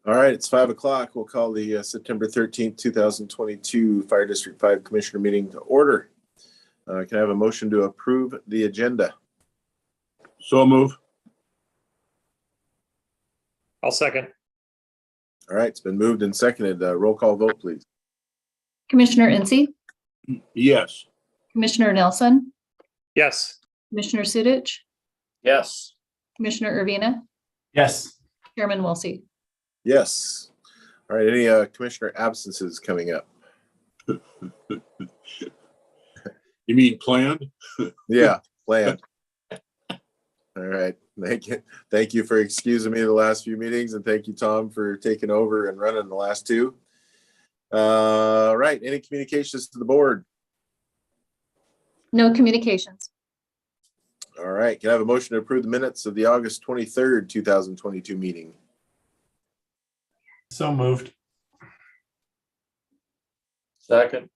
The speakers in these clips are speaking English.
All right, it's 5 o'clock. We'll call the September 13th, 2022 Fire District 5 Commissioner meeting to order. Can I have a motion to approve the agenda? So move. I'll second. All right, it's been moved and seconded. Roll call vote, please. Commissioner Incy, Yes. Commissioner Nelson, Yes. Commissioner Sudich, Yes. Commissioner Urbina, Yes. Chairman Wilsey. Yes. All right, any commissioner absences coming up? You mean planned? Yeah, planned. All right, thank you for excusing me the last few meetings, and thank you, Tom, for taking over and running the last two. All right, any communications to the board? No communications. All right, can I have a motion to approve the minutes of the August 23rd, 2022 meeting? So moved. Second.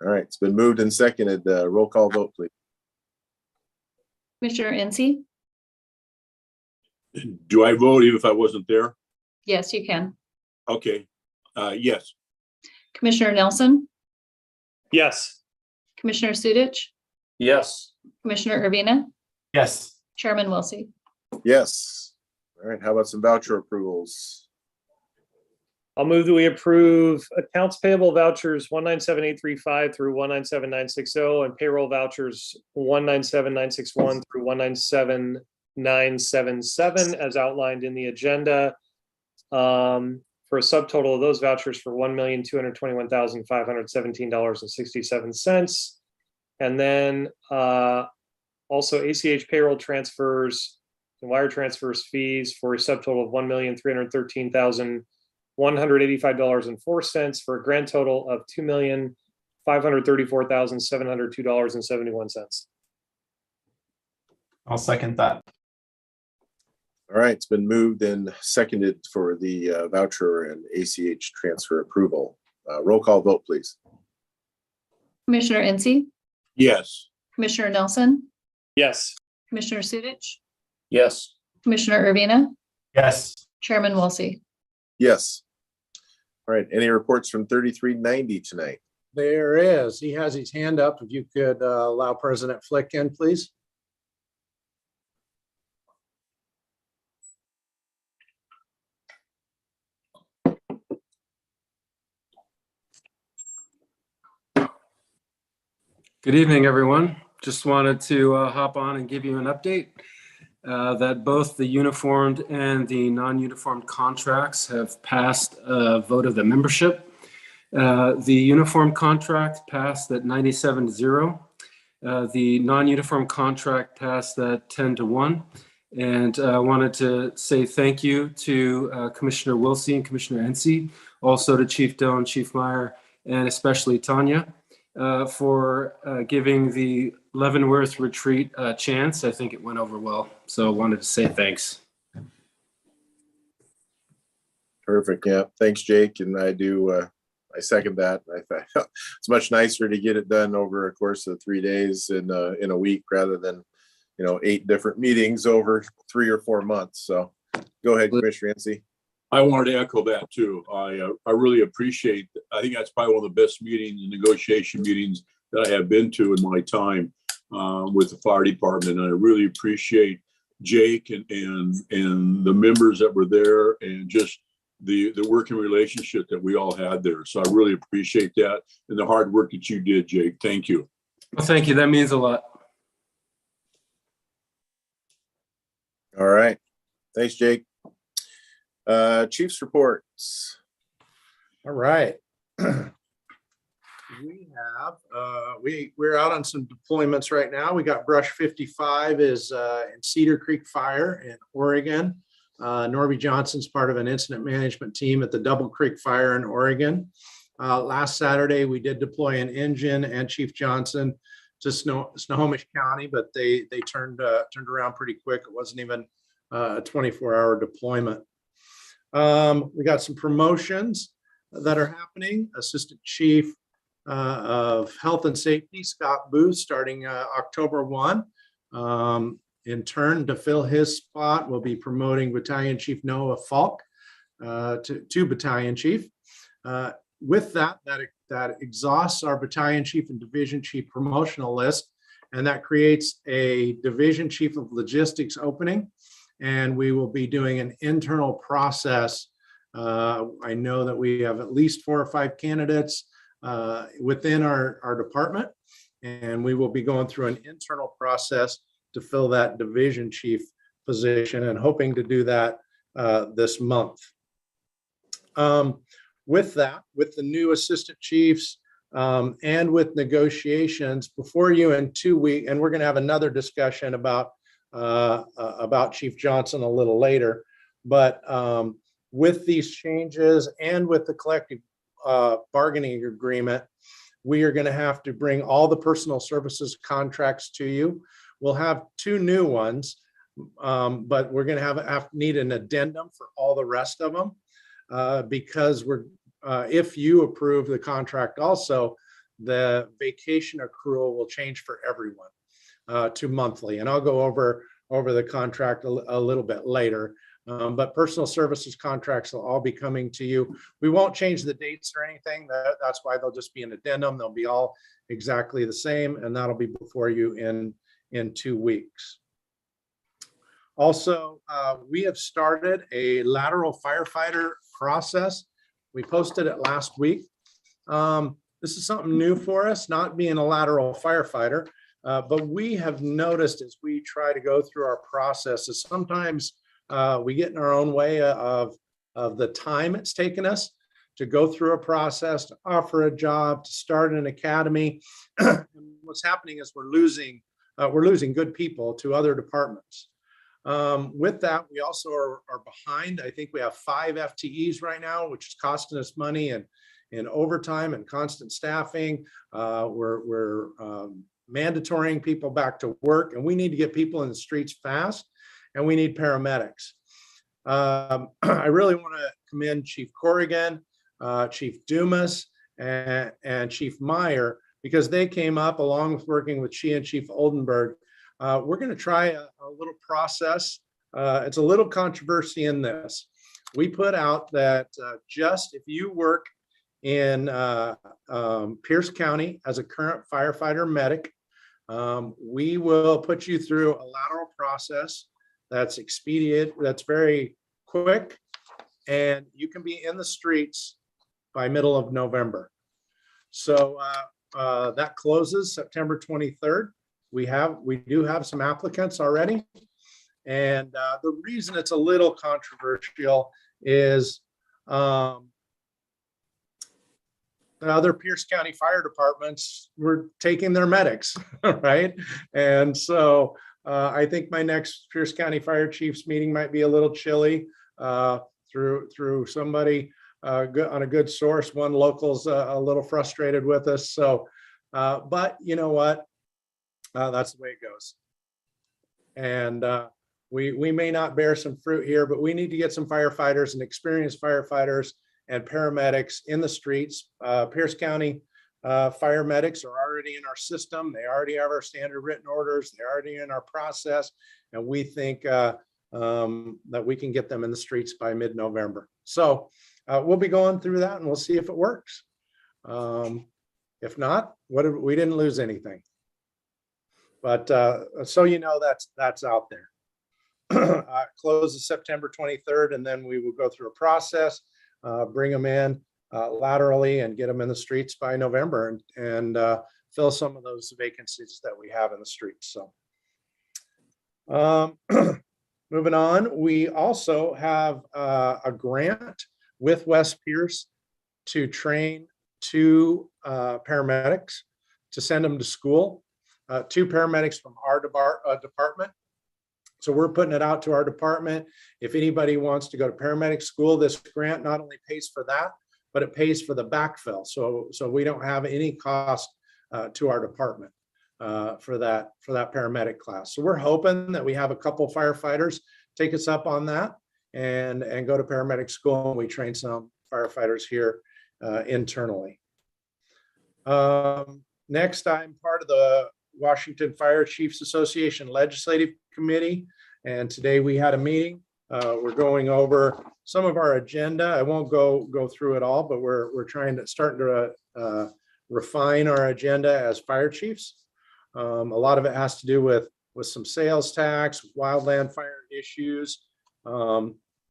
All right, it's been moved and seconded. Roll call vote, please. Commissioner Incy, Do I vote even if I wasn't there? yes, you can. Okay. Yes. Commissioner Nelson, Yes. Commissioner Sudich, Yes. Commissioner Urbina, Yes. Chairman Wilsey. Yes. All right, how about some voucher approvals? I'll move that we approve accounts payable vouchers 197835 through 197960 and payroll vouchers 197961 through 197977 as outlined in the agenda. For a subtotal of those vouchers for $1,221,517.67. And then also ACH payroll transfers and wire transfers fees for a subtotal of $1,313,185.04 for a grand total of $2,534,702.71. I'll second that. All right, it's been moved and seconded for the voucher and ACH transfer approval. Roll call vote, please. Commissioner Incy, Yes. Commissioner Nelson, Yes. Commissioner Sudich, Yes. Commissioner Urbina, Yes. Chairman Wilsey. Yes. All right, any reports from 3390 tonight? There is. He has his hand up. If you could allow President Flick in, please. Good evening, everyone. Just wanted to hop on and give you an update that both the uniformed and the non-uniformed contracts have passed a vote of the membership. The uniform contract passed at 97-0. The non-uniform contract passed at 10-1. And I wanted to say thank you to Commissioner Wilsey and Commissioner Ency, also to Chief Doan, Chief Meyer, and especially Tanya. For giving the Leavenworth retreat a chance. I think it went over well. So I wanted to say thanks. Perfect. Yeah. Thanks, Jake. And I second that. I thought it's much nicer to get it done over a course of 3 days in a week rather than, 8 different meetings over 3 or 4 months. So go ahead, Commissioner Yancey. I wanted to echo that too. I really appreciate, I think that's probably one of the best meetings and negotiation meetings that I have been to in my time with the fire department. And I really appreciate Jake and the members that were there and just the working relationship that we all had there. So I really appreciate that and the hard work that you did, Jake. Thank you. Well, thank you. That means a lot. All right. Thanks, Jake. Chief's reports. All right. We're out on some deployments right now. We got Brush 55 is in Cedar Creek Fire in Oregon. Norby Johnson's part of an incident management team at the Double Creek Fire in Oregon. Last Saturday, we did deploy an engine and Chief Johnson to Snohomish County, but they turned around pretty quick. It wasn't even a 24-hour deployment. We got some promotions that are happening. Assistant Chief of Health and Safety, Scott Booth, starting October 1. In turn, to fill his spot, we'll be promoting Battalion Chief Noah Falk to battalion chief. With that exhausts our battalion chief and division chief promotional list, and that creates a division chief of logistics opening. And we will be doing an internal process. I know that we have at least 4 or 5 candidates within our department, and we will be going through an internal process to fill that division chief position, and hoping to do that this month. With that, with the new assistant chiefs and with negotiations before you in 2 weeks, and we're going to have another discussion about Chief Johnson a little later, but with these changes and with the collective bargaining agreement, we are going to have to bring all the personal services contracts to you. We'll have 2 new ones, but we're going to need an addendum for all the rest of them. Because if you approve the contract also, the vacation accrual will change for everyone to monthly. And I'll go over the contract a little bit later. But personal services contracts will all be coming to you. We won't change the dates or anything. That's why they'll just be an addendum. They'll be all exactly the same, and that'll be before you in 2 weeks. Also, we have started a lateral firefighter process. We posted it last week. This is something new for us, not being a lateral firefighter, but we have noticed as we try to go through our processes, sometimes we get in our own way of the time it's taken us to go through a process, to offer a job, to start an academy. And what's happening is we're losing good people to other departments. With that, we also are behind. I think we have 5 FTEs right now, which is costing us money and in overtime and constant staffing. We're mandatorying people back to work, and we need to get people in the streets fast, and we need paramedics. I really want to commend Chief Corrigan, Chief Dumas, and Chief Meyer, because they came up along with working with she and Chief Oldenburg. We're going to try a little process. It's a little controversy in this. We put out that just if you work in Pierce County as a current firefighter medic, we will put you through a lateral process that's expedient, that's very quick, and you can be in the streets by middle of November. So that closes September 23rd. We do have some applicants already. And the reason it's a little controversial is the other Pierce County fire departments were taking their medics, right? And so I think my next Pierce County Fire Chiefs meeting might be a little chilly through somebody on a good source. One local's a little frustrated with us. So, but you know what? That's the way it goes. And we may not bear some fruit here, but we need to get some firefighters and experienced firefighters and paramedics in the streets. Pierce County fire medics are already in our system. They already have our standard written orders. They're already in our process. And we think that we can get them in the streets by mid-November. So we'll be going through that and we'll see if it works. If not, we didn't lose anything. But so you know, that's out there. Closes September 23rd, and then we will go through a process, bring them in laterally and get them in the streets by November and fill some of those vacancies that we have in the streets. So moving on, we also have a grant with West Pierce to train 2 paramedics to send them to school. 2 paramedics from our department. So we're putting it out to our department. If anybody wants to go to paramedic school, this grant not only pays for that, but it pays for the backfill. So we don't have any cost to our department for that paramedic class. So we're hoping that we have a couple firefighters take us up on that and go to paramedic school, and we train some firefighters here internally. Next, I'm part of the Washington Fire Chiefs Association Legislative Committee, and today we had a meeting We're going over some of our agenda. I won't go through it all, but we're starting to refine our agenda as fire chiefs. A lot of it has to do with some sales tax, wildland fire issues.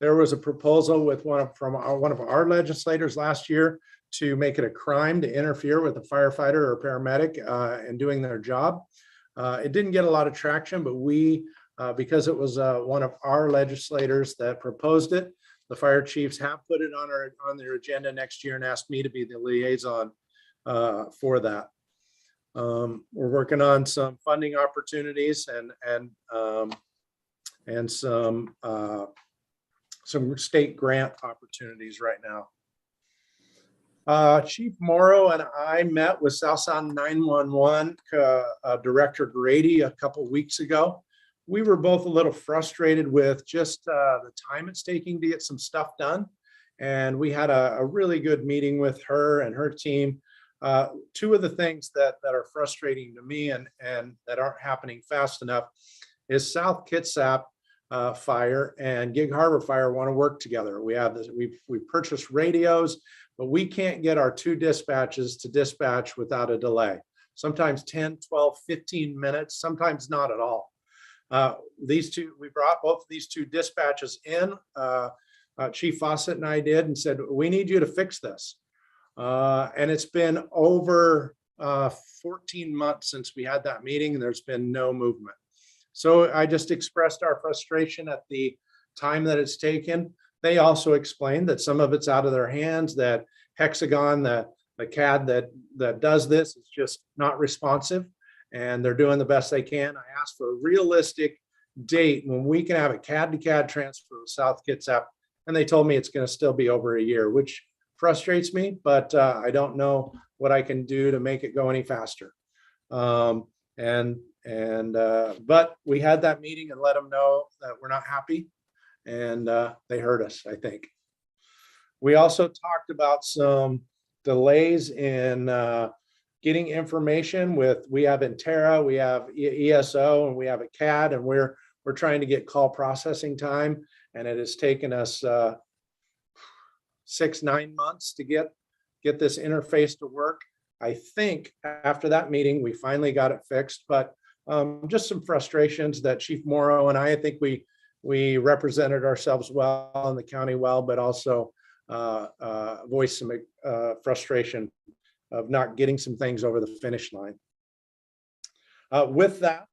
There was a proposal with one of our legislators last year to make it a crime to interfere with a firefighter or paramedic in doing their job. It didn't get a lot of traction, but because it was one of our legislators that proposed it, the fire chiefs have put it on their agenda next year and asked me to be the liaison for that. We're working on some funding opportunities and some state grant opportunities right now. Chief Morrow and I met with South Sound 911 Director Grady a couple weeks ago. We were both a little frustrated with just the time it's taking to get some stuff done. And we had a really good meeting with her and her team. Two of the things that are frustrating to me and that aren't happening fast enough is South Kitsap Fire and Gig Harbor Fire want to work together. We purchased radios, but we can't get our two dispatches to dispatch without a delay. Sometimes 10, 12, 15 minutes, sometimes not at all. We brought both of these two dispatches in. Chief Fawcett and I did and said, we need you to fix this. And it's been over 14 months since we had that meeting and there's been no movement. So I just expressed our frustration at the time that it's taken. They also explained that some of it's out of their hands, that Hexagon, the CAD that does this is just not responsive and they're doing the best they can. I asked for a realistic date when we can have a CAD to CAD transfer with South Kitsap, and they told me it's going to still be over a year, which frustrates me, but I don't know what I can do to make it go any faster. But we had that meeting and let them know that we're not happy, and they heard us, I think. We also talked about some delays in getting information we have Intera, we have ESO, and we have a CAD, and we're trying to get call processing time, and it has taken us 6-9 months to get this interface to work. I think after that meeting, we finally got it fixed, but just some frustrations that Chief Morrow and I think we represented ourselves well in the county well, but also voiced some frustration of not getting some things over the finish line. With that,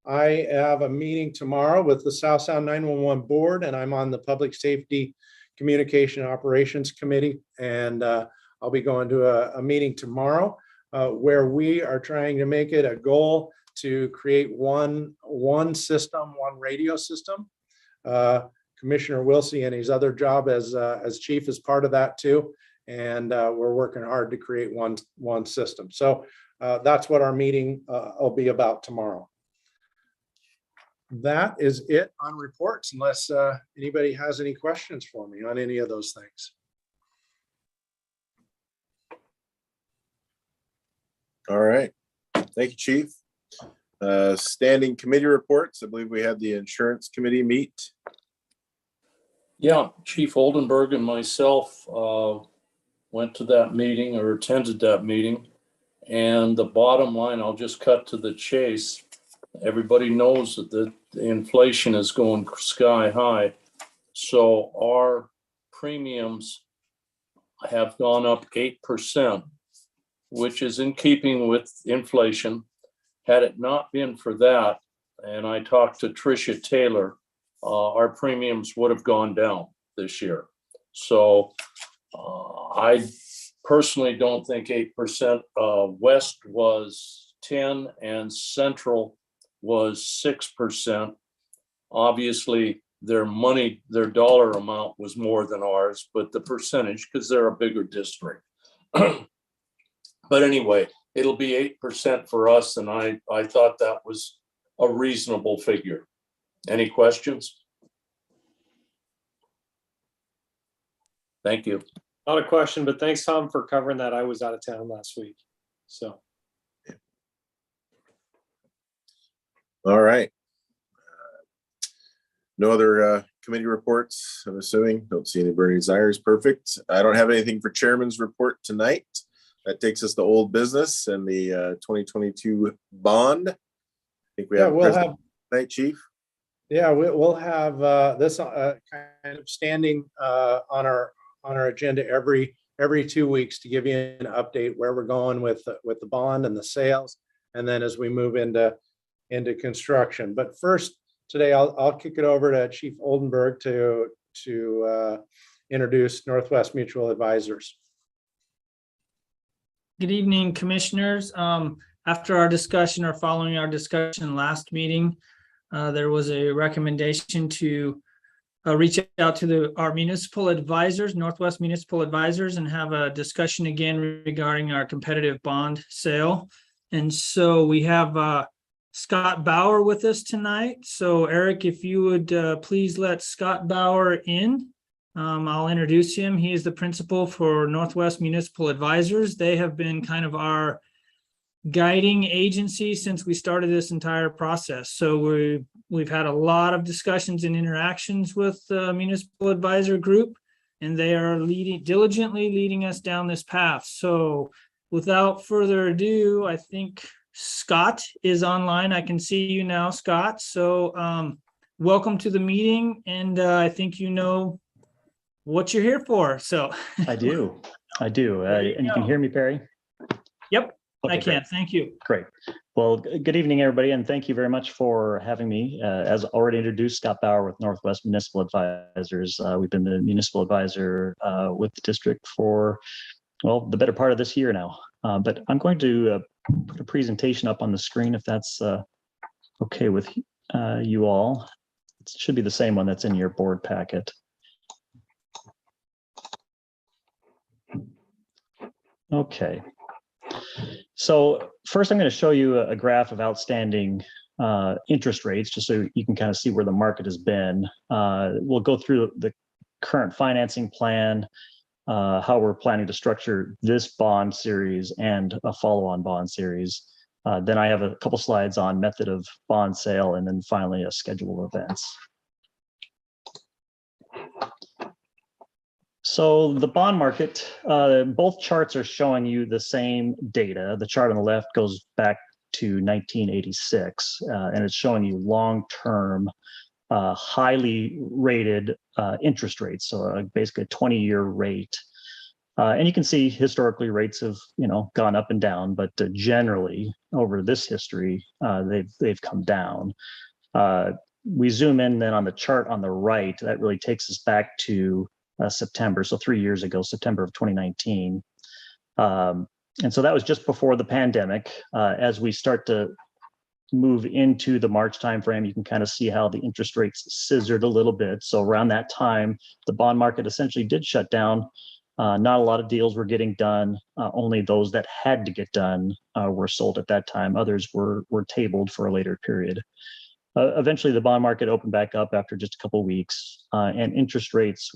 I have a meeting tomorrow with the South Sound 911 board, and I'm on the Public Safety Communication Operations Committee, and I'll be going to a meeting tomorrow where we are trying to make it a goal to create one system, one radio system. Commissioner Wilsey and his other job as chief is part of that too, and we're working hard to create one system. So that's what our meeting will be about tomorrow. That is it on reports, unless anybody has any questions for me on any of those things. All right. Thank you, Chief. Standing committee reports. I believe we had the insurance committee meet. Yeah, Chief Oldenburg and myself went to that meeting or attended that meeting. And the bottom line, I'll just cut to the chase. Everybody knows that the inflation is going sky high. So our premiums have gone up 8%, which is in keeping with inflation. Had it not been for that, and I talked to Tricia Taylor, our premiums would have gone down this year. So I personally don't think 8%. West was 10 and Central was 6%. Obviously, their dollar amount was more than ours, but the percentage, because they're a bigger district. But anyway, it'll be 8% for us, and I thought that was a reasonable figure. Any questions? Thank you. Not a question, but thanks, Tom, for covering that. I was out of town last week, so. All right. No other committee reports, I'm assuming. Don't see any burning desires. Perfect. I don't have anything for chairman's report tonight. That takes us to old business and the 2022 bond. I think we Yeah, have we'll President have, tonight, Chief. yeah, we'll have this kind of standing on our agenda every 2 weeks to give you an update where we're going with the bond and the sales, and then as we move into construction. But first, today I'll kick it over to Chief Oldenburg to introduce Northwest Mutual Advisors. Good evening, commissioners. After our discussion or following our discussion last meeting, there was a recommendation to reach out to our municipal advisors, Northwest Municipal Advisors, and have a discussion again regarding our competitive bond sale. And so we have Scott Bauer with us tonight. So Eric, if you would please let Scott Bauer in. I'll introduce him. He is the principal for Northwest Municipal Advisors. They have been kind of our guiding agency since we started this entire process. So we've had a lot of discussions and interactions with the municipal advisor group, and they are diligently leading us down this path. So without further ado, I think Scott is online. I can see you now, Scott. So welcome to the meeting, and I think you know what you're here for. So I do. And you can hear me, Perry? Yep, Okay, I can. great. Thank you. Great. Well, good evening, everybody, and thank you very much for having me. As already introduced, Scott Bauer with Northwest Municipal Advisors. We've been the municipal advisor with the district for, well, the better part of this year now. But I'm going to put a presentation up on the screen if that's okay with you all. It should be the same one that's in your board packet. Okay. So first I'm going to show you a graph of outstanding interest rates, just so you can kind of see where the market has been. We'll go through the current financing plan, how we're planning to structure this bond series and a follow-on bond series. Then I have a couple slides on method of bond sale, and then finally a schedule of events. So the bond market, both charts are showing you the same data. The chart on the left goes back to 1986, and it's showing you long-term, highly rated interest rates. So basically a 20-year rate. And you can see historically rates have, gone up and down, but generally over this history, they've come down. We zoom in then on the chart on the right, that really takes us back to September, so 3 years ago, September of 2019. And so that was just before the pandemic. As we start to move into the March timeframe, you can kind of see how the interest rates scissored a little bit. So around that time, the bond market essentially did shut down. Not a lot of deals were getting done. Only those that had to get done were sold at that time. Others were tabled for a later period. Eventually, the bond market opened back up after just a couple of weeks, and interest rates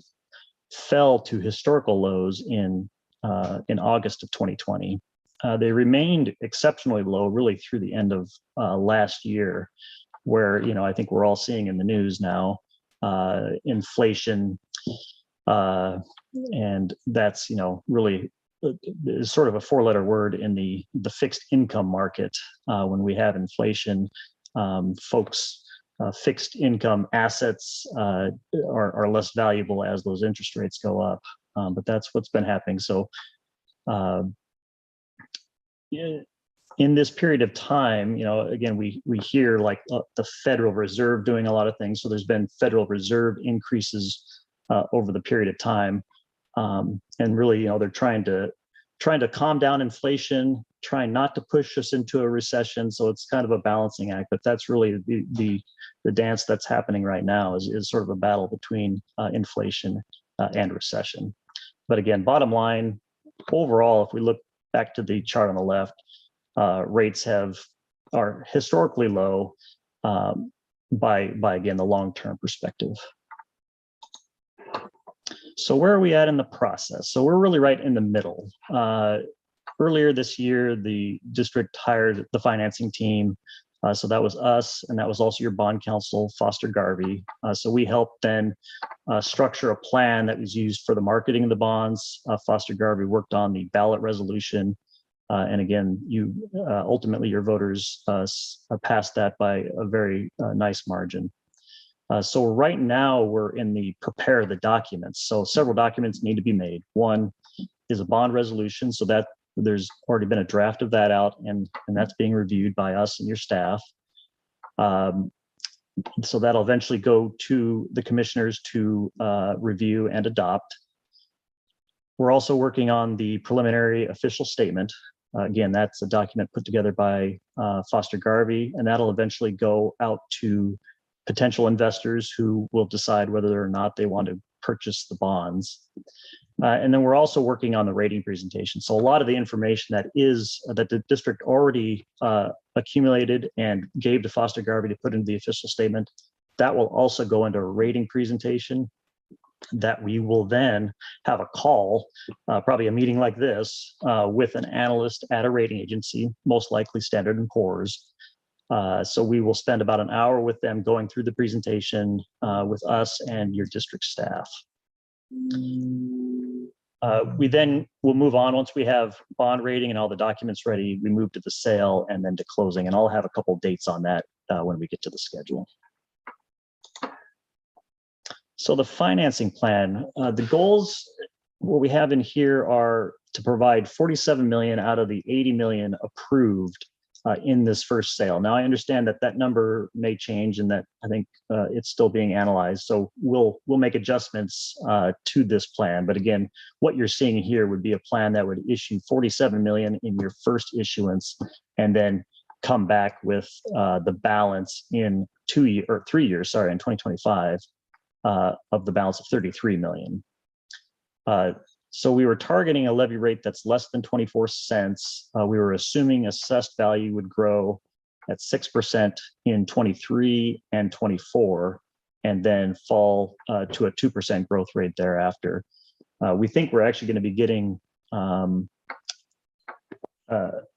fell to historical lows in August of 2020. They remained exceptionally low really through the end of last year, where I think we're all seeing in the news now inflation, and that's really is sort of a four-letter word in the fixed income market. When we have inflation, folks. Fixed income assets are less valuable as those interest rates go up, but that's what's been happening. So in this period of time, again, we hear like the Federal Reserve doing a lot of things. So there's been Federal Reserve increases over the period of time, and really, they're trying to calm down inflation, trying not to push us into a recession. So it's kind of a balancing act, but that's really the dance that's happening right now is sort of a battle between inflation and recession. But again, bottom line, overall, if we look back to the chart on the left, rates are historically low by again, the long-term perspective. So where are we at in the process? So we're really right in the middle. Earlier this year, the district hired the financing team So that was us, and that was also your bond counsel, Foster Garvey. So we helped then structure a plan that was used for the marketing of the bonds. Foster Garvey worked on the ballot resolution. And again, you ultimately your voters passed that by a very nice margin. So right now we're in the prepare the documents. So several documents need to be made. One is a bond resolution, so that there's already been a draft of that out, and that's being reviewed by us and your staff. So that'll eventually go to the commissioners to review and adopt. We're also working on the preliminary official statement. Again, that's a document put together by Foster Garvey, and that'll eventually go out to potential investors who will decide whether or not they want to purchase the bonds. And then we're also working on the rating presentation. So a lot of the information that the district already accumulated and gave to Foster Garvey to put into the official statement, that will also go into a rating presentation that we will then have a call, probably a meeting like this, with an analyst at a rating agency, most likely Standard & Poor's. So we will spend about an hour with them going through the presentation with us and your district staff. We then will move on once we have bond rating and all the documents ready. We move to the sale and then to closing, and I'll have a couple of dates on that when we get to the schedule. So the financing plan, the goals, what we have in here are to provide 47 million out of the 80 million approved in this first sale. Now I understand that that number may change and that I think it's still being analyzed. So we'll make adjustments to this plan. But again, what you're seeing here would be a plan that would issue 47 million in your first issuance and then come back with the balance in 3 years, sorry, in 2025 of the balance of 33 million. So we were targeting a levy rate that's less than 24 cents. We were assuming assessed value would grow at 6% in 23 and 24, and then fall to a 2% growth rate thereafter. We think we're actually going to be getting a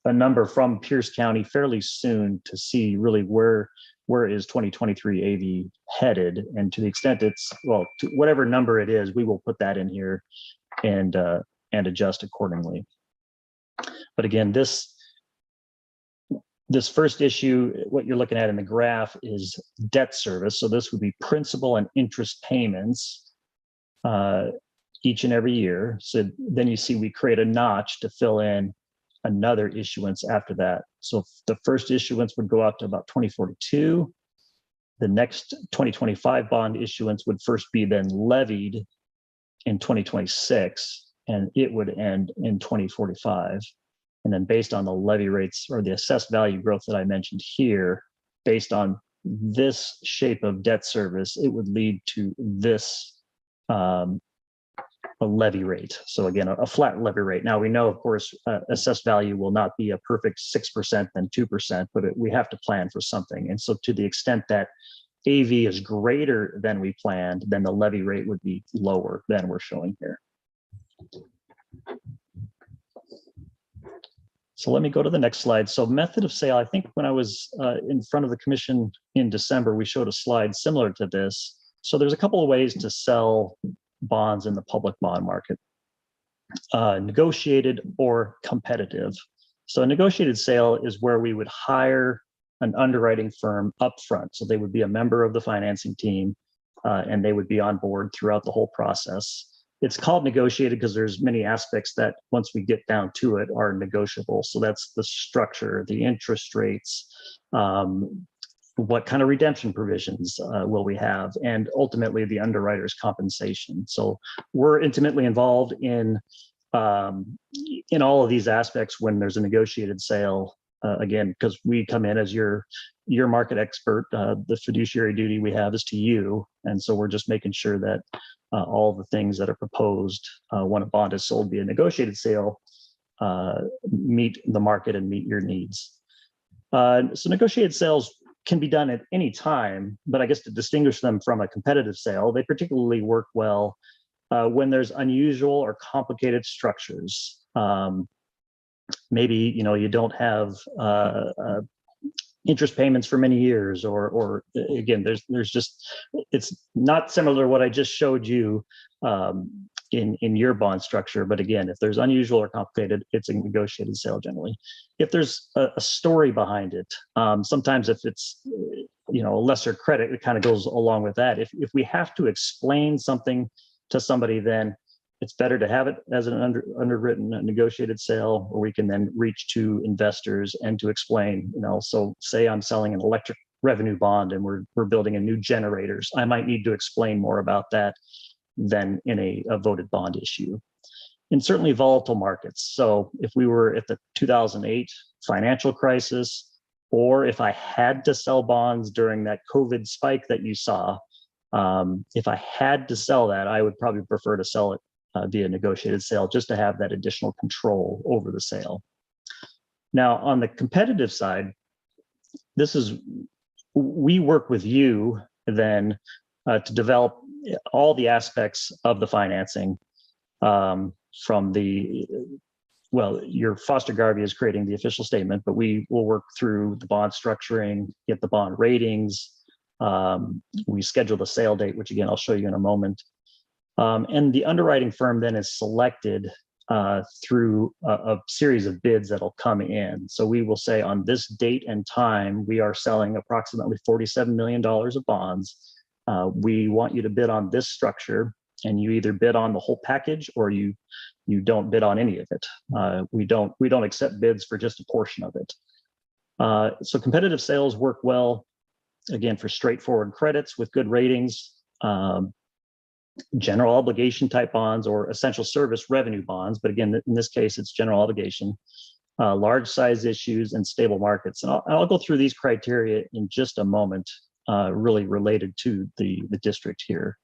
number from Pierce County fairly soon to see really where is 2023 AV headed, and to the extent it's, well, to whatever number it is, we will put that in here and adjust accordingly. But again, this first issue, what you're looking at in the graph is debt service. So this would be principal and interest payments each and every year. So then you see we create a notch to fill in another issuance after that. So the first issuance would go out to about 2042. The next 2025 bond issuance would first be then levied in 2026, and it would end in 2045. And then based on the levy rates or the assessed value growth that I mentioned here, based on this shape of debt service, it would lead to this a levy rate. So again, a flat levy rate. Now we know, of course, assessed value will not be a perfect 6% then 2%, but we have to plan for something. And so to the extent that AV is greater than we planned, then the levy rate would be lower than we're showing here. So let me go to the next slide. So method of sale, I think when I was in front of the commission in December, we showed a slide similar to this. So there's a couple of ways to sell bonds in the public bond market, negotiated or competitive. So a negotiated sale is where we would hire an underwriting firm upfront. So they would be a member of the financing team and they would be on board throughout the whole process. It's called negotiated because there's many aspects that once we get down to it are negotiable. So that's the structure, the interest rates, what kind of redemption provisions will we have, and ultimately the underwriter's compensation. So we're intimately involved in all of these aspects when there's a negotiated sale. Again, because we come in as your market expert, the fiduciary duty we have is to you, and so we're just making sure that all the things that are proposed when a bond is sold via negotiated sale meet the market and meet your needs. So negotiated sales can be done at any time, but I guess to distinguish them from a competitive sale, they particularly work well when there's unusual or complicated structures. Maybe you don't have interest payments for many years, or again, there's just, it's not similar to what I just showed you in your bond structure. But again, if there's unusual or complicated, it's a negotiated sale generally. If there's a story behind it, sometimes if it's a lesser credit, it kind of goes along with that. If we have to explain something to somebody, then it's better to have it as an underwritten negotiated sale, or we can then reach to investors and to explain, so say I'm selling an electric revenue bond and we're building a new generators. I might need to explain more about that than in a voted bond issue. And certainly volatile markets. So if we were at the 2008 financial crisis, or if I had to sell bonds during that COVID spike that you saw, if I had to sell that, I would probably prefer to sell it via negotiated sale, just to have that additional control over the sale. Now, on the competitive side, we work with you then to develop all the aspects of the financing from your Foster Garvey is creating the official statement, but we will work through the bond structuring, get the bond ratings. We schedule the sale date, which again, I'll show you in a moment. And the underwriting firm then is selected through a series of bids that'll come in. So we will say on this date and time, we are selling approximately $47 million of bonds. We want you to bid on this structure, and you either bid on the whole package or you don't bid on any of it. We don't accept bids for just a portion of it. So competitive sales work well, again, for straightforward credits with good ratings. General obligation type bonds or essential service revenue bonds, but again, in this case, it's general obligation, large size issues, and stable markets. And I'll go through these criteria in just a moment, really related to the district here.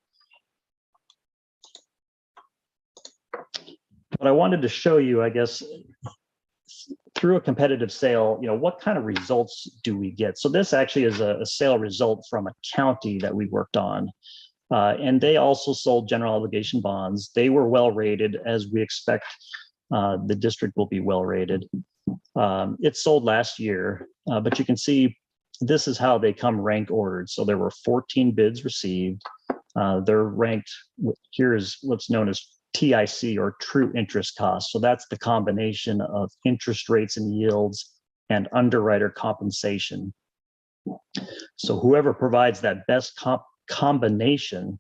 But I wanted to show you, I guess, through a competitive sale, what kind of results do we get? So this actually is a sale result from a county that we worked on. And they also sold general obligation bonds. They were well rated, as we expect the district will be well rated. It sold last year, but you can see this is how they come rank ordered. So there were 14 bids received. They're ranked, here is what's known as TIC, or true interest cost. So that's the combination of interest rates and yields and underwriter compensation. So whoever provides that best combination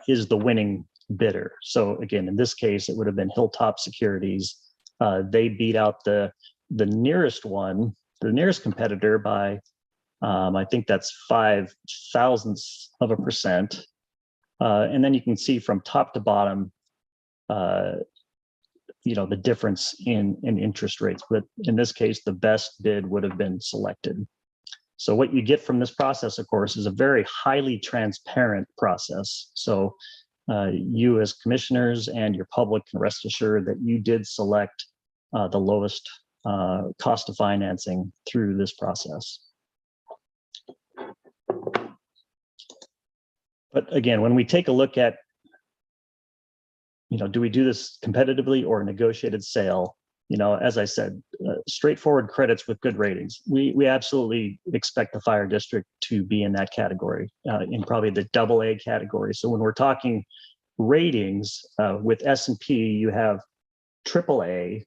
is the winning bidder. So again, in this case, it would have been Hilltop Securities. They beat out the nearest one, the nearest competitor by, I think that's 0.005%. And then you can see from top to bottom, the difference in interest rates. But in this case, the best bid would have been selected. So what you get from this process, of course, is a very highly transparent process. So you as commissioners and your public can rest assured that you did select the lowest cost of financing through this process. But again, when we take a look at, do we do this competitively or a negotiated sale? As I said, straightforward credits with good ratings. We absolutely expect the fire district to be in that category, in probably the AA category. So when we're talking ratings with S&P, you have AAA,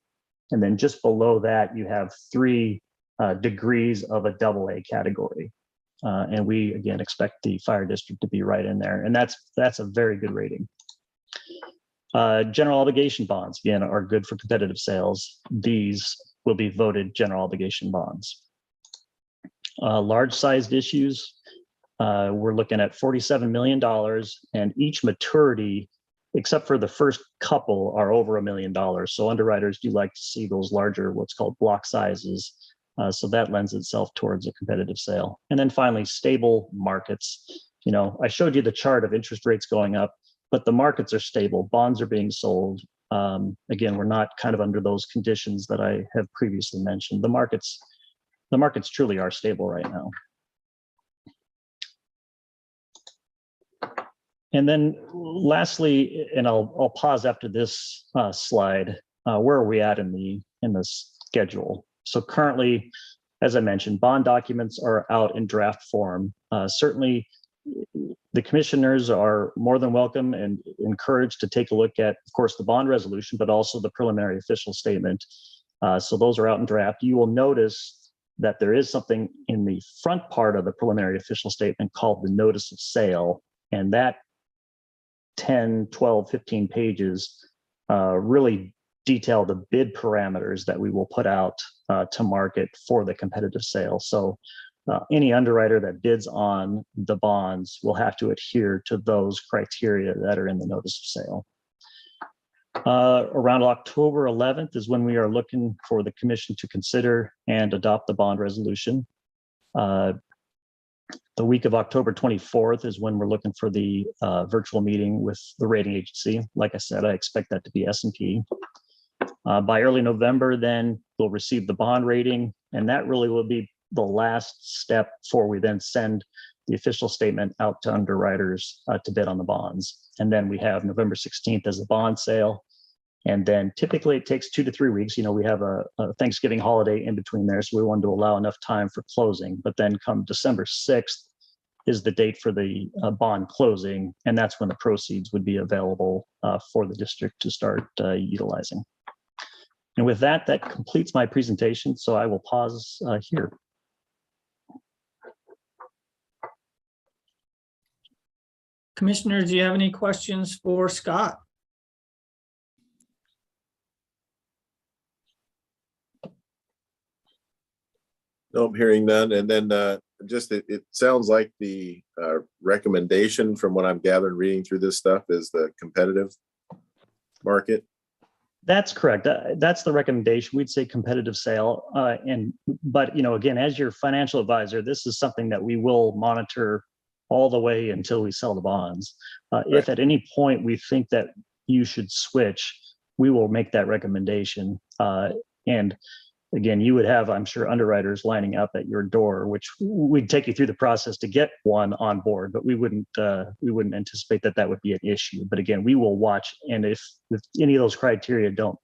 and then just below that, you have 3 degrees of a AA category. And we, again, expect the fire district to be right in there. And that's a very good rating. General obligation bonds, again, are good for competitive sales. These will be voted general obligation bonds. Large sized issues, we're looking at $47 million, and each maturity, except for the first couple, are over $1 million. So underwriters do like to see those larger, what's called block sizes. So that lends itself towards a competitive sale. And then finally, stable markets. I showed you the chart of interest rates going up, but the markets are stable. Bonds are being sold. Again, we're not kind of under those conditions that I have previously mentioned. The markets truly are stable right now. And then lastly, and I'll pause after this slide, where are we at in the schedule? So currently, as I mentioned, bond documents are out in draft form. Certainly, the commissioners are more than welcome and encouraged to take a look at, of course, the bond resolution, but also the preliminary official statement. So those are out in draft. You will notice that there is something in the front part of the preliminary official statement called the notice of sale. And that 10, 12, 15 pages really detail the bid parameters that we will put out to market for the competitive sale. So any underwriter that bids on the bonds will have to adhere to those criteria that are in the notice of sale. Around October 11th is when we are looking for the commission to consider and adopt the bond resolution. The week of October 24th is when we're looking for the virtual meeting with the rating agency. Like I said, I expect that to be S&P. By early November, then we'll receive the bond rating, and that really will be the last step before we then send the official statement out to underwriters to bid on the bonds. And then we have November 16th as the bond sale. And then typically it takes 2 to 3 weeks. You know, we have a Thanksgiving holiday in between there, so we wanted to allow enough time for closing. But then come December 6th is the date for the bond closing, and that's when the proceeds would be available for the district to start utilizing. And with that, that completes my presentation, so I will pause here. Commissioners, do you have any questions for Scott? Nope, hearing none. And then just it sounds like the recommendation from what I'm gathering reading through this stuff is the competitive market. That's correct. That's the recommendation. We'd say competitive sale. But you know, again, as your financial advisor, this is something that we will monitor all the way until we sell the bonds. If at any point we think that you should switch, we will make that recommendation. And again, you would have, I'm sure, underwriters lining up at your door, which we'd take you through the process to get one on board, but we wouldn't anticipate that that would be an issue. But again, we will watch, and if any of those criteria don't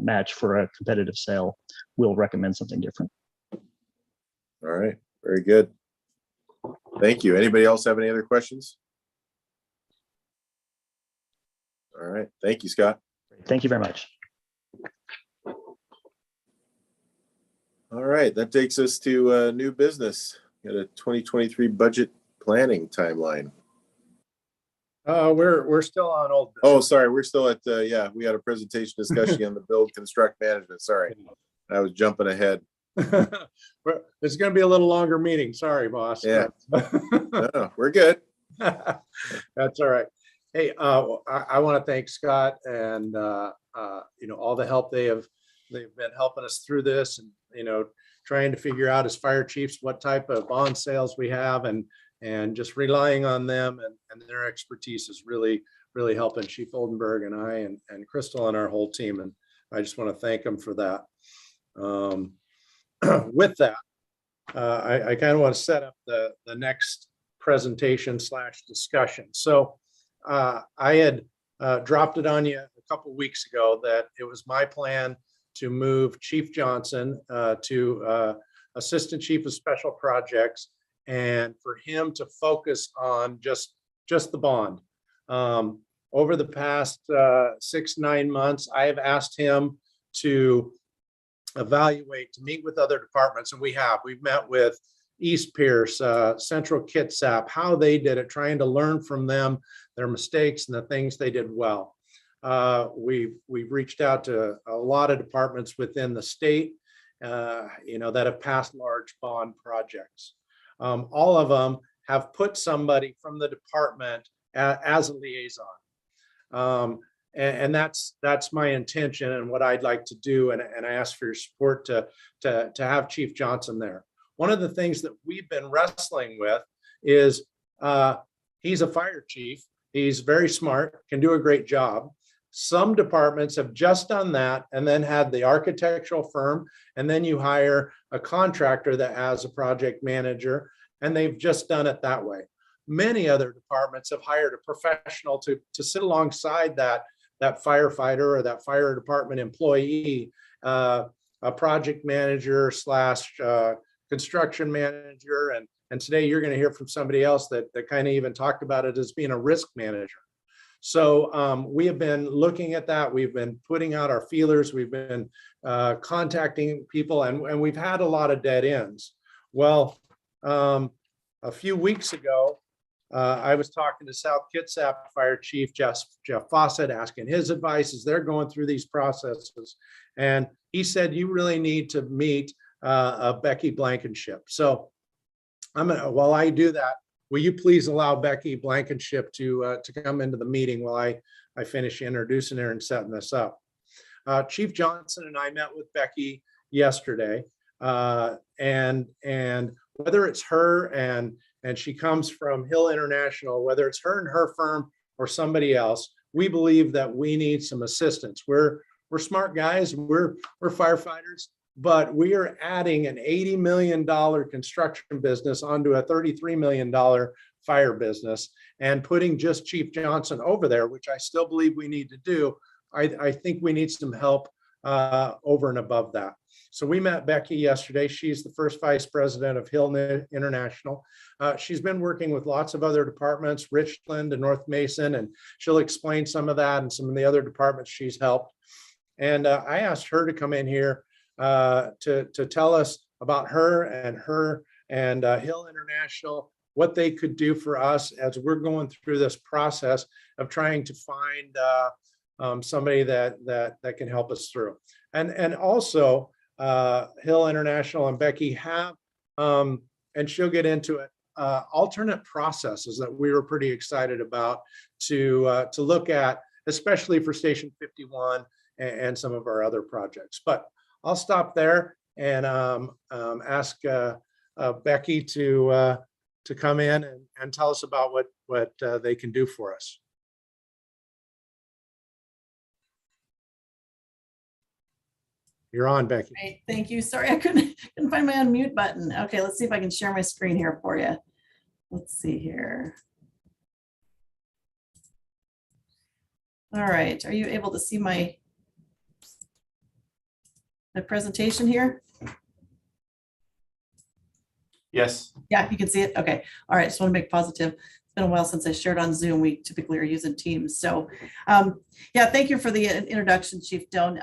match for a competitive sale, we'll recommend something different. All right, very good. Thank you. Anybody else have any other questions? All right, thank you, Scott. Thank you very much. All right, that takes us to new business. Got a 2023 budget planning timeline. We're still on old. Oh, sorry, we're still at yeah. We had a presentation discussion on the build construct management. Sorry, I was jumping ahead. It's going to be a little longer meeting. Sorry, boss. Yeah, no, we're good. That's all right. Hey, I want to thank Scott and you know, all the help they've been helping us through this, and you know, trying to figure out as fire chiefs what type of bond sales we have, and just relying on them and their expertise is really helping Chief Oldenburg and I and Crystal and our whole team, and I just want to thank them for that. With that, I kind of want to set up the next presentation / discussion. So I had dropped it on you a couple weeks ago that it was my plan to move Chief Johnson to Assistant Chief of Special Projects, and for him to focus on just the bond. Over the past 6-9 months, I have asked him to evaluate, to meet with other departments, and we've met with East Pierce, Central Kitsap, how they did it, trying to learn from them, their mistakes and the things they did well. We've reached out to a lot of departments within the state, you know, that have passed large bond projects. All of them have put somebody from the department as a liaison. And that's my intention and what I'd like to do. And I ask for your support to have Chief Johnson there. One of the things that we've been wrestling with is he's a fire chief. He's very smart, can do a great job. Some departments have just done that and then had the architectural firm, and then you hire a contractor that has a project manager, and they've just done it that way. Many other departments have hired a professional to sit alongside that firefighter or that fire department employee, a project manager / construction manager, and today you're going to hear from somebody else that kind of even talked about it as being a risk manager. So we have been looking at that. We've been putting out our feelers. We've been contacting people, and we've had a lot of dead ends. Well, a few weeks ago, I was talking to South Kitsap Fire Chief Jeff Fawcett, asking his advice as they're going through these processes. And he said, you really need to meet Becky Blankenship. So while I do that, will you please allow Becky Blankenship to come into the meeting while I finish introducing her and setting this up. Chief Johnson and I met with Becky yesterday, and whether it's her and she comes from Hill International, whether it's her and her firm or somebody else, we believe that we need some assistance. We're smart guys, we're firefighters, but we are adding an $80 million construction business onto a $33 million fire business and putting just Chief Johnson over there, which I still believe we need to do. I think we need some help over and above that. So we met Becky yesterday. She's the first vice president of Hill International. She's been working with lots of other departments, Richland and North Mason, and she'll explain some of that and some of the other departments she's helped. And I asked her to come in here to tell us about her and Hill International, what they could do for us as we're going through this process of trying to find somebody that can help us through. And also Hill International and Becky have, and she'll get into it, alternate processes that we were pretty excited about to look at, especially for Station 51 and some of our other projects. But I'll stop there and ask Becky to come in and tell us about what they can do for us. You're on, Becky. Great, thank you. Sorry, I couldn't find my unmute button. Okay, let's see if I can share my screen here for you. Let's see here. All right, are you able to see my presentation here? Yes. Yeah, you can see it. Okay. All right. Just want to make positive. It's been a while since I shared on Zoom. We typically are using Teams. So yeah, thank you for the introduction, Chief Doan.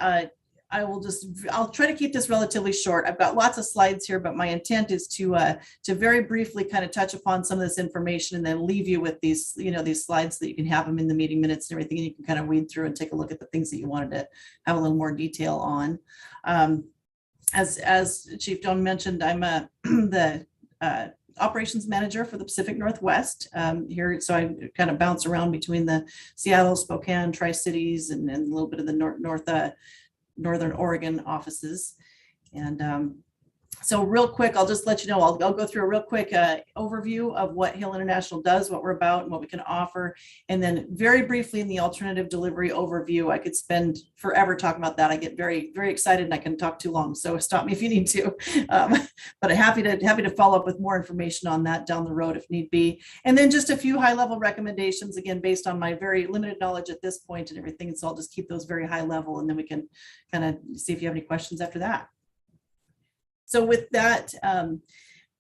I'll try to keep this relatively short. I've got lots of slides here, but my intent is to very briefly kind of touch upon some of this information and then leave you with these, these slides so that you can have them in the meeting minutes and everything. And you can kind of weed through and take a look at the things that you wanted to have a little more detail on. As Chief Doan mentioned, I'm the operations manager for the Pacific Northwest here. So I kind of bounce around between the Seattle, Spokane, Tri-Cities, and a little bit of the Northern Oregon offices. And so real quick, I'll just let you know, I'll go through a real quick overview of what Hill International does, what we're about, and what we can offer. And then very briefly in the alternative delivery overview, I could spend forever talking about that. I get very, very excited and I can talk too long. So stop me if you need to. But I'm happy to follow up with more information on that down the road if need be. And then just a few high level recommendations, again, based on my very limited knowledge at this point and everything. So I'll just keep those very high level and then we can kind of see if you have any questions after that. So with that,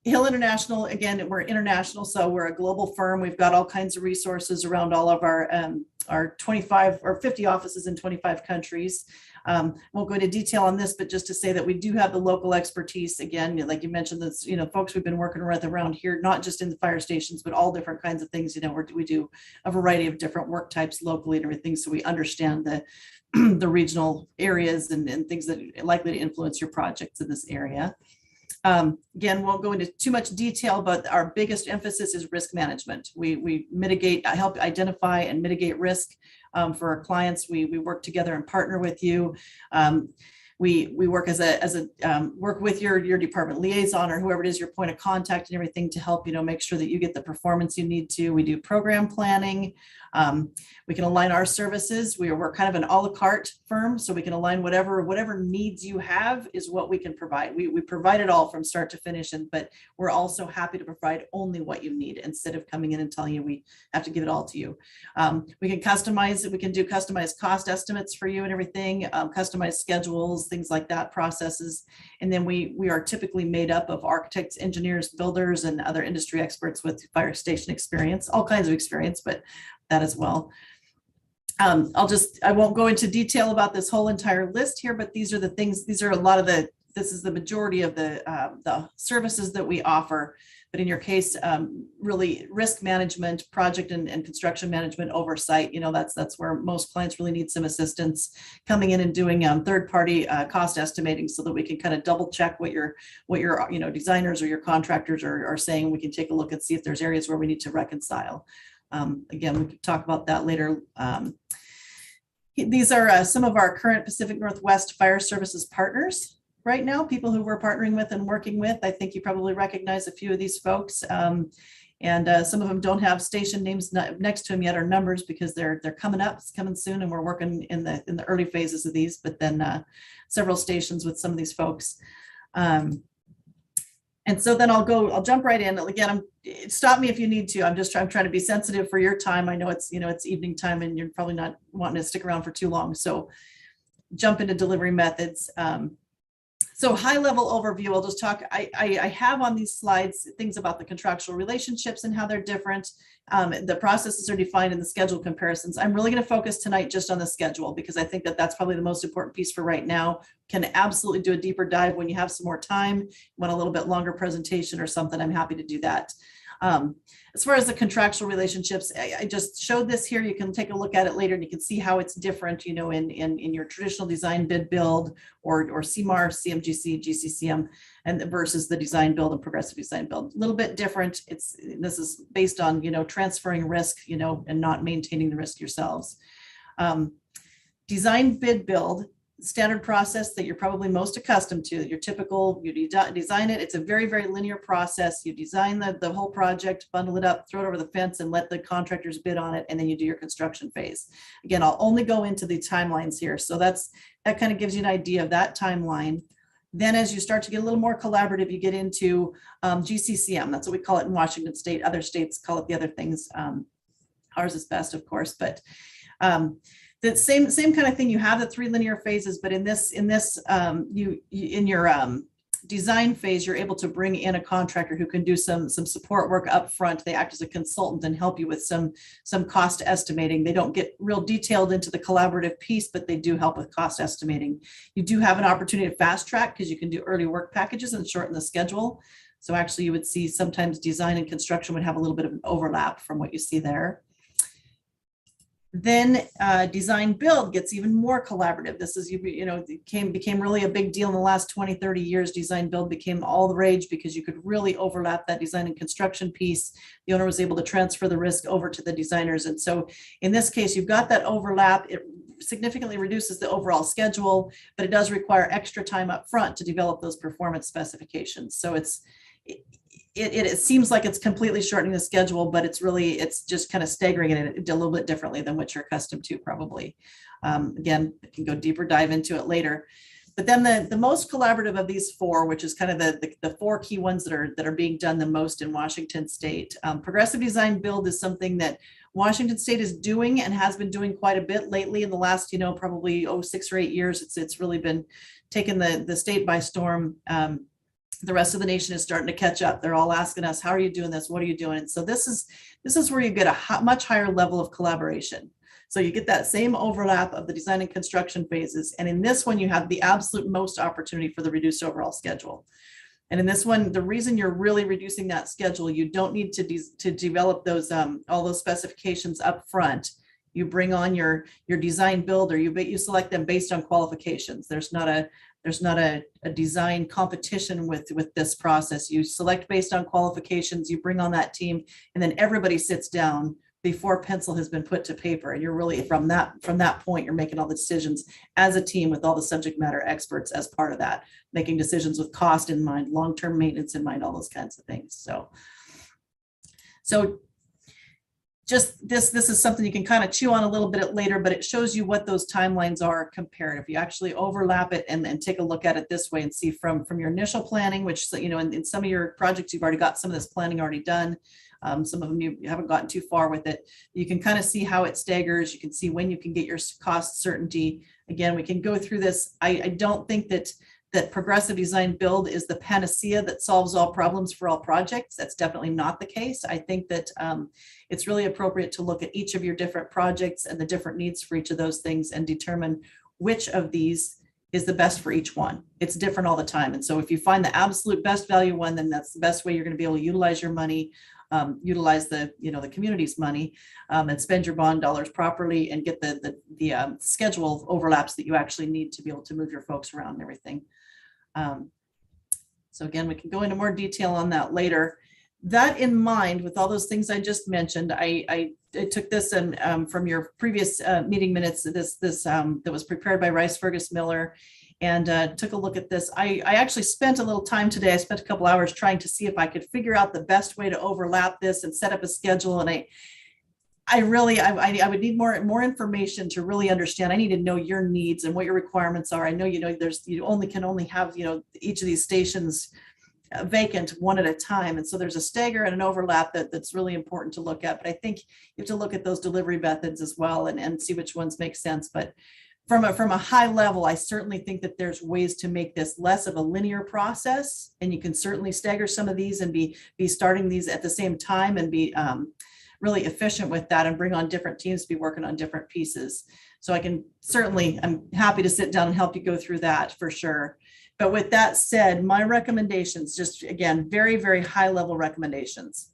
Hill International, again, we're international, so we're a global firm. We've got all kinds of resources around all of our 25 or 50 offices in 25 countries. Won't go into detail on this, but just to say that we do have the local expertise. Again, like you mentioned, that's, folks we've been working with around here, not just in the fire stations, but all different kinds of things. We do a variety of different work types locally and everything. So we understand the regional areas and things that are likely to influence your projects in this area. Again, won't go into too much detail, but our biggest emphasis is risk management. We mitigate, help identify and mitigate risk for our clients. We work together and partner with you. We work work with your department liaison or whoever it is, your point of contact and everything to help, make sure that you get the performance you need to. We do program planning. We can align our services. We're kind of an a la carte firm, so we can align whatever needs you have is what we can provide. We provide it all from start to finish, but we're also happy to provide only what you need instead of coming in and telling you we have to give it all to you. We can customize it. We can do customized cost estimates for you and everything, customized schedules, things like that, processes. And then we are typically made up of architects, engineers, builders, and other industry experts with fire station experience, all kinds of experience, but that as well. I won't go into detail about this whole entire list here, but these are the things, these are a lot of this is the majority of the services that we offer. But in your case, really risk management, project and construction management oversight, that's where most clients really need some assistance, coming in and doing third-party cost estimating so that we can kind of double check what your designers or your contractors are saying. We can take a look and see if there's areas where we need to reconcile. Again, we could talk about that later. These are some of our current Pacific Northwest Fire Services partners right now, people who we're partnering with and working with. I think you probably recognize a few of these folks. And some of them don't have station names next to them yet or numbers because they're coming up, it's coming soon, and we're working in the early phases of these, but then several stations with some of these folks. And so then I'll jump right in. Again, stop me if you need to. I'm trying to be sensitive for your time. I know it's evening time and you're probably not wanting to stick around for too long. So jump into delivery methods. So high level overview, I'll just talk, I have on these slides things about the contractual relationships and how they're different. The processes are defined in the schedule comparisons. I'm really going to focus tonight just on the schedule because I think that that's probably the most important piece for right now. Can absolutely do a deeper dive when you have some more time, want a little bit longer presentation or something, I'm happy to do that. As far as the contractual relationships, I just showed this here. You can take a look at it later and you can see how it's different, in your traditional design bid build or CMAR, CMGC, GCCM, and versus the design build and progressive design build. A little bit different. This is based on, transferring risk, and not maintaining the risk yourselves. Design bid build, standard process that you're probably most accustomed to, your typical, you design it. It's a very, very linear process. You design the whole project, bundle it up, throw it over the fence and let the contractors bid on it. And then you do your construction phase. Again, I'll only go into the timelines here. So that kind of gives you an idea of that timeline. Then as you start to get a little more collaborative, you get into GCCM. That's what we call it in Washington State. Other states call it the other things. Ours is best, of course, but the same kind of thing. You have the 3 linear phases, but in your design phase, you're able to bring in a contractor who can do some support work up front. They act as a consultant and help you with some cost estimating. They don't get real detailed into the collaborative piece, but they do help with cost estimating. You do have an opportunity to fast track because you can do early work packages and shorten the schedule. So actually you would see sometimes design and construction would have a little bit of an overlap from what you see there. Then design build gets even more collaborative. This is, became really a big deal in the last 20, 30 years. Design build became all the rage because you could really overlap that design and construction piece. The owner was able to transfer the risk over to the designers. And so in this case, you've got that overlap. It significantly reduces the overall schedule, but it does require extra time up front to develop those performance specifications. So it seems like it's completely shortening the schedule, but it's just kind of staggering it a little bit differently than what you're accustomed to probably. Again, I can go deeper dive into it later. But then the most collaborative of these 4, which is kind of the 4 key ones that are being done the most in Washington State. Progressive design build is something that Washington State is doing and has been doing quite a bit lately in the last, probably 6 or 8 years. It's really been taking the state by storm. The rest of the nation is starting to catch up. They're all asking us, how are you doing this? What are you doing? And so this is where you get a much higher level of collaboration. So you get that same overlap of the design and construction phases. And in this one, you have the absolute most opportunity for the reduced overall schedule. And in this one, the reason you're really reducing that schedule, you don't need to develop those all those specifications up front. You bring on your design builder, you select them based on qualifications. There's not a design competition with this process. You select based on qualifications, you bring on that team, and then everybody sits down before pencil has been put to paper. And you're really from that point, you're making all the decisions as a team with all the subject matter experts as part of that, making decisions with cost in mind, long-term maintenance in mind, all those kinds of things. So just this is something you can kind of chew on a little bit later, but it shows you what those timelines are compared. If you actually overlap it and then take a look at it this way and see from your initial planning, which, you know, in some of your projects, you've already got some of this planning already done. Some of them you haven't gotten too far with it. You can kind of see how it staggers. You can see when you can get your cost certainty. Again, we can go through this. I don't think that progressive design build is the panacea that solves all problems for all projects. That's definitely not the case. I think that it's really appropriate to look at each of your different projects and the different needs for each of those things and determine which of these is the best for each one. It's different all the time. And so if you find the absolute best value one, then that's the best way you're going to be able to utilize your money, utilize the community's money, and spend your bond dollars properly and get the schedule overlaps that you actually need to be able to move your folks around and everything. So again, we can go into more detail on that later. That in mind, with all those things I just mentioned, I took this and from your previous meeting minutes, this that was prepared by Rice Fergus Miller, and took a look at this. I actually spent a little time today. I spent a couple hours trying to see if I could figure out the best way to overlap this and set up a schedule. And I would need more information to really understand. I need to know your needs and what your requirements are. I know, you can only have, each of these stations vacant one at a time. And so there's a stagger and an overlap that's really important to look at. But I think you have to look at those delivery methods as well and see which ones make sense. But from a high level, I certainly think that there's ways to make this less of a linear process. And you can certainly stagger some of these and be starting these at the same time and be really efficient with that and bring on different teams to be working on different pieces. So I'm happy to sit down and help you go through that for sure. But with that said, my recommendations, just again, very, very high level recommendations.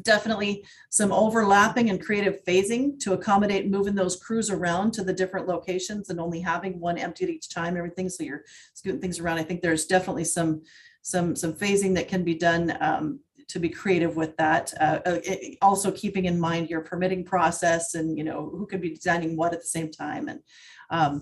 Definitely some overlapping and creative phasing to accommodate moving those crews around to the different locations and only having one empty at each time, everything. So you're scooting things around. I think there's definitely some phasing that can be done to be creative with that. Also keeping in mind your permitting process and, who could be designing what at the same time. And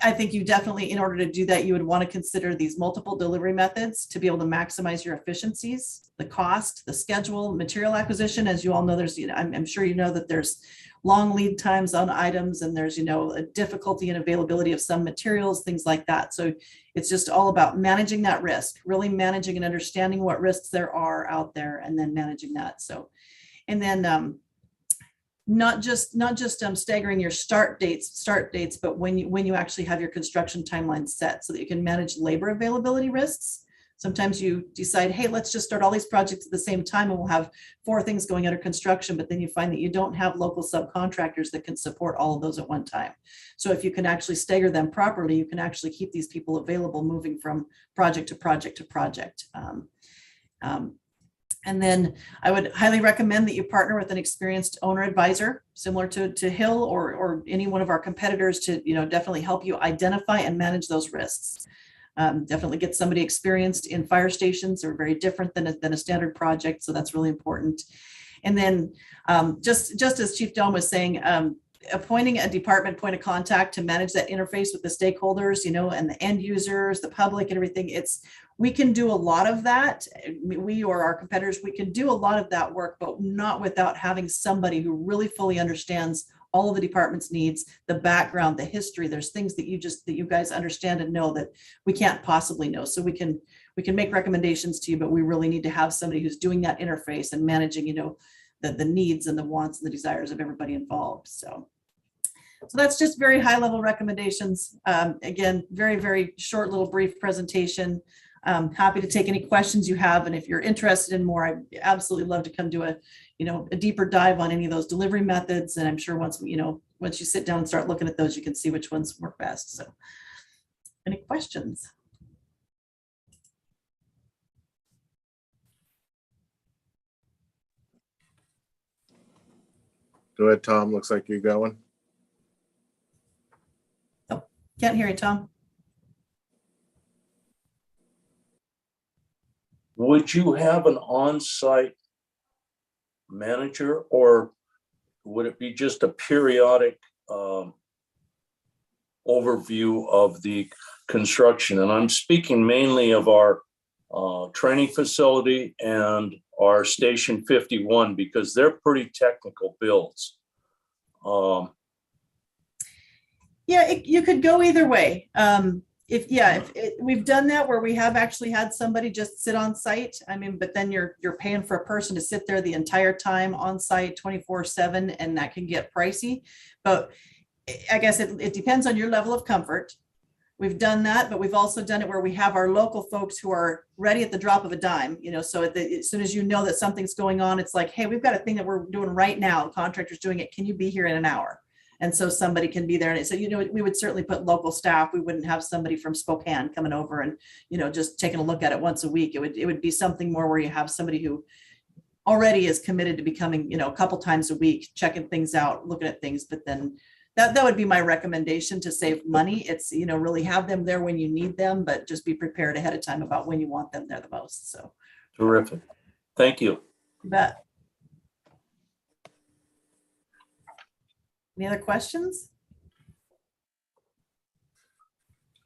I think you definitely, in order to do that, you would want to consider these multiple delivery methods to be able to maximize your efficiencies, the cost, the schedule, material acquisition. As you all know, I'm sure you know that there's long lead times on items and there's, a difficulty in availability of some materials, things like that. So it's just all about managing that risk, really managing and understanding what risks there are out there and then managing that. So, and then not just staggering your start dates, but when you actually have your construction timeline set so that you can manage labor availability risks. Sometimes you decide, hey, let's just start all these projects at the same time and we'll have 4 things going under construction, but then you find that you don't have local subcontractors that can support all of those at one time. So if you can actually stagger them properly, you can actually keep these people available moving from project to project to project. And then I would highly recommend that you partner with an experienced owner advisor, similar to Hill or any one of our competitors, to definitely help you identify and manage those risks. Definitely get somebody experienced in fire stations. They're very different than a standard project, so that's really important. And then just as Chief Dome was saying, appointing a department point of contact to manage that interface with the stakeholders, and the end users, the public, and everything. We can do a lot of that. We or our competitors, we can do a lot of that work, but not without having somebody who really fully understands all of the department's needs, the background, the history. There's things that you guys understand and know that we can't possibly know. So we can make recommendations to you, but we really need to have somebody who's doing that interface and managing, the needs and the wants and the desires of everybody involved. So that's just very high level recommendations. Again, very, very short little brief presentation. Happy to take any questions you have. And if you're interested in more, I'd absolutely love to come do a deeper dive on any of those delivery methods. And I'm sure once you sit down and start looking at those, you can see which ones work best. So any questions? Go ahead, Tom. Looks like you're going. Oh, can't hear you, Tom. Would you have an on-site manager, or would it be just a periodic overview of the construction? And I'm speaking mainly of our training facility and our Station 51, because they're pretty technical builds. Yeah, you could go either way. We've done that where we have actually had somebody just sit on site. I mean, but then you're paying for a person to sit there the entire time on site 24/7, and that can get pricey. But I guess it depends on your level of comfort. We've done that, but we've also done it where we have our local folks who are ready at the drop of a dime, so as soon as you know that something's going on, it's like, hey, we've got a thing that we're doing right now. The contractor's doing it. Can you be here in an hour? And so somebody can be there. And so, we would certainly put local staff. We wouldn't have somebody from Spokane coming over and, just taking a look at it once a week. It would be something more where you have somebody who already is committed to becoming, a couple times a week, checking things out, looking at things. But then that would be my recommendation to save money. It's, really have them there when you need them, but just be prepared ahead of time about when you want them there the most. So. Terrific. Thank you. You bet. Any other questions?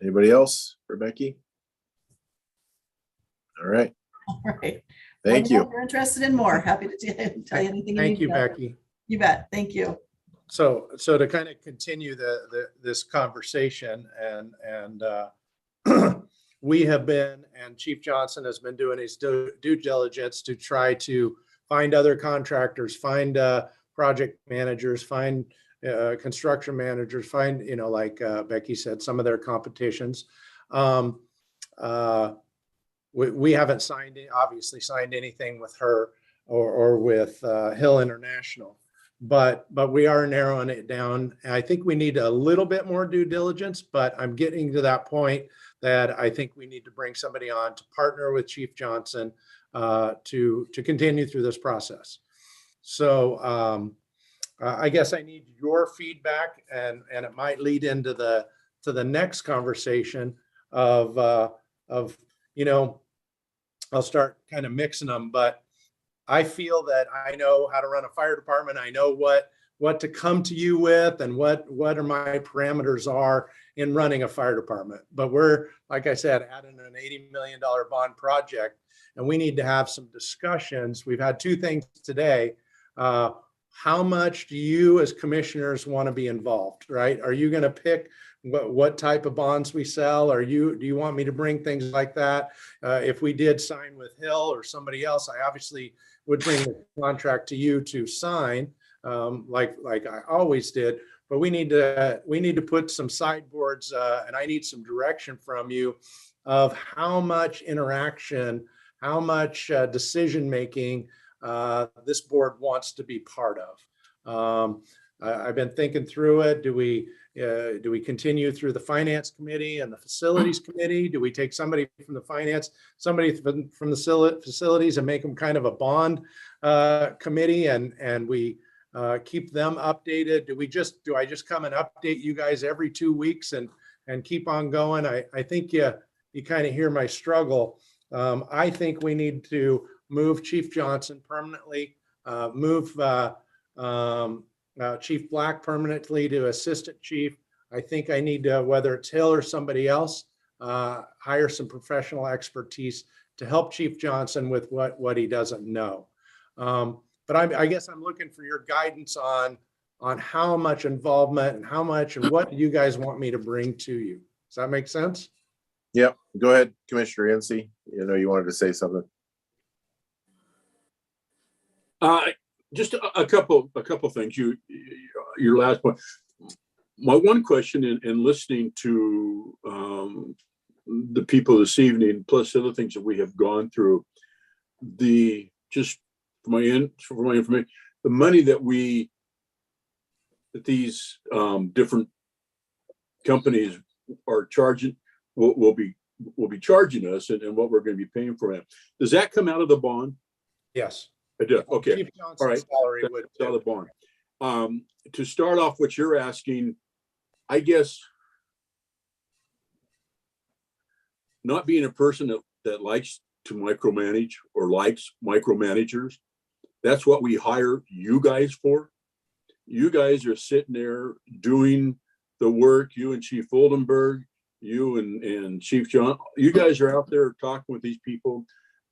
Anybody else for Becky? All right. All right. Thank Well, you. if you're interested in more, happy to tell you anything. Thank you, need to know. Becky. You bet. Thank you. So to kind of continue this conversation and we have been, and Chief Johnson has been doing his due diligence to try to find other contractors, find project managers, find construction managers, find, like Becky said, some of their competitions. We haven't obviously signed anything with her or with Hill International, but we are narrowing it down. And I think we need a little bit more due diligence, but I'm getting to that point that I think we need to bring somebody on to partner with Chief Johnson to continue through this process. So I guess I need your feedback, and it might lead into the next conversation of I'll start kind of mixing them, but I feel that I know how to run a fire department. I know what to come to you with and what are my parameters are in running a fire department. But we're, like I said, adding an $80 million bond project, and we need to have some discussions. We've had two things today. How much do you as commissioners want to be involved, right? Are you going to pick what type of bonds we sell? Do you want me to bring things like that? If we did sign with Hill or somebody else, I obviously would bring the contract to you to sign, like I always did. But we need to put some sideboards, and I need some direction from you of how much interaction, how much decision making this board wants to be part of. I've been thinking through it. Do we continue through the finance committee and the facilities committee? Do we take somebody from the finance, somebody from the facilities and make them kind of a bond committee, and we keep them updated? Do I just come and update you guys every 2 weeks and keep on going? I think you kind of hear my struggle. I think we need to move Chief Johnson permanently, move Chief Black permanently to assistant chief. I think I need to, whether it's Hill or somebody else, hire some professional expertise to help Chief Johnson with what he doesn't know. But I guess I'm looking for your guidance on how much involvement and how much and what you guys want me to bring to you. Does that make sense? Yep. Go ahead, Commissioner Yancey. You wanted to say something. Just a couple things. Your last point. My one question in listening to the people this evening, plus other things that we have gone through, just for my information, the money that these different companies are charging will be charging us, and what we're going to be paying for them. Does that come out of the bond? Yes. I do. Okay. Chief Johnson's All right. salary would. That's out of the bond. To start off, what you're asking, I guess, not being a person that likes to micromanage or likes micromanagers, that's what we hire you guys for. You guys are sitting there doing the work, you and Chief Oldenburg. you and Chief John, you guys are out there talking with these people.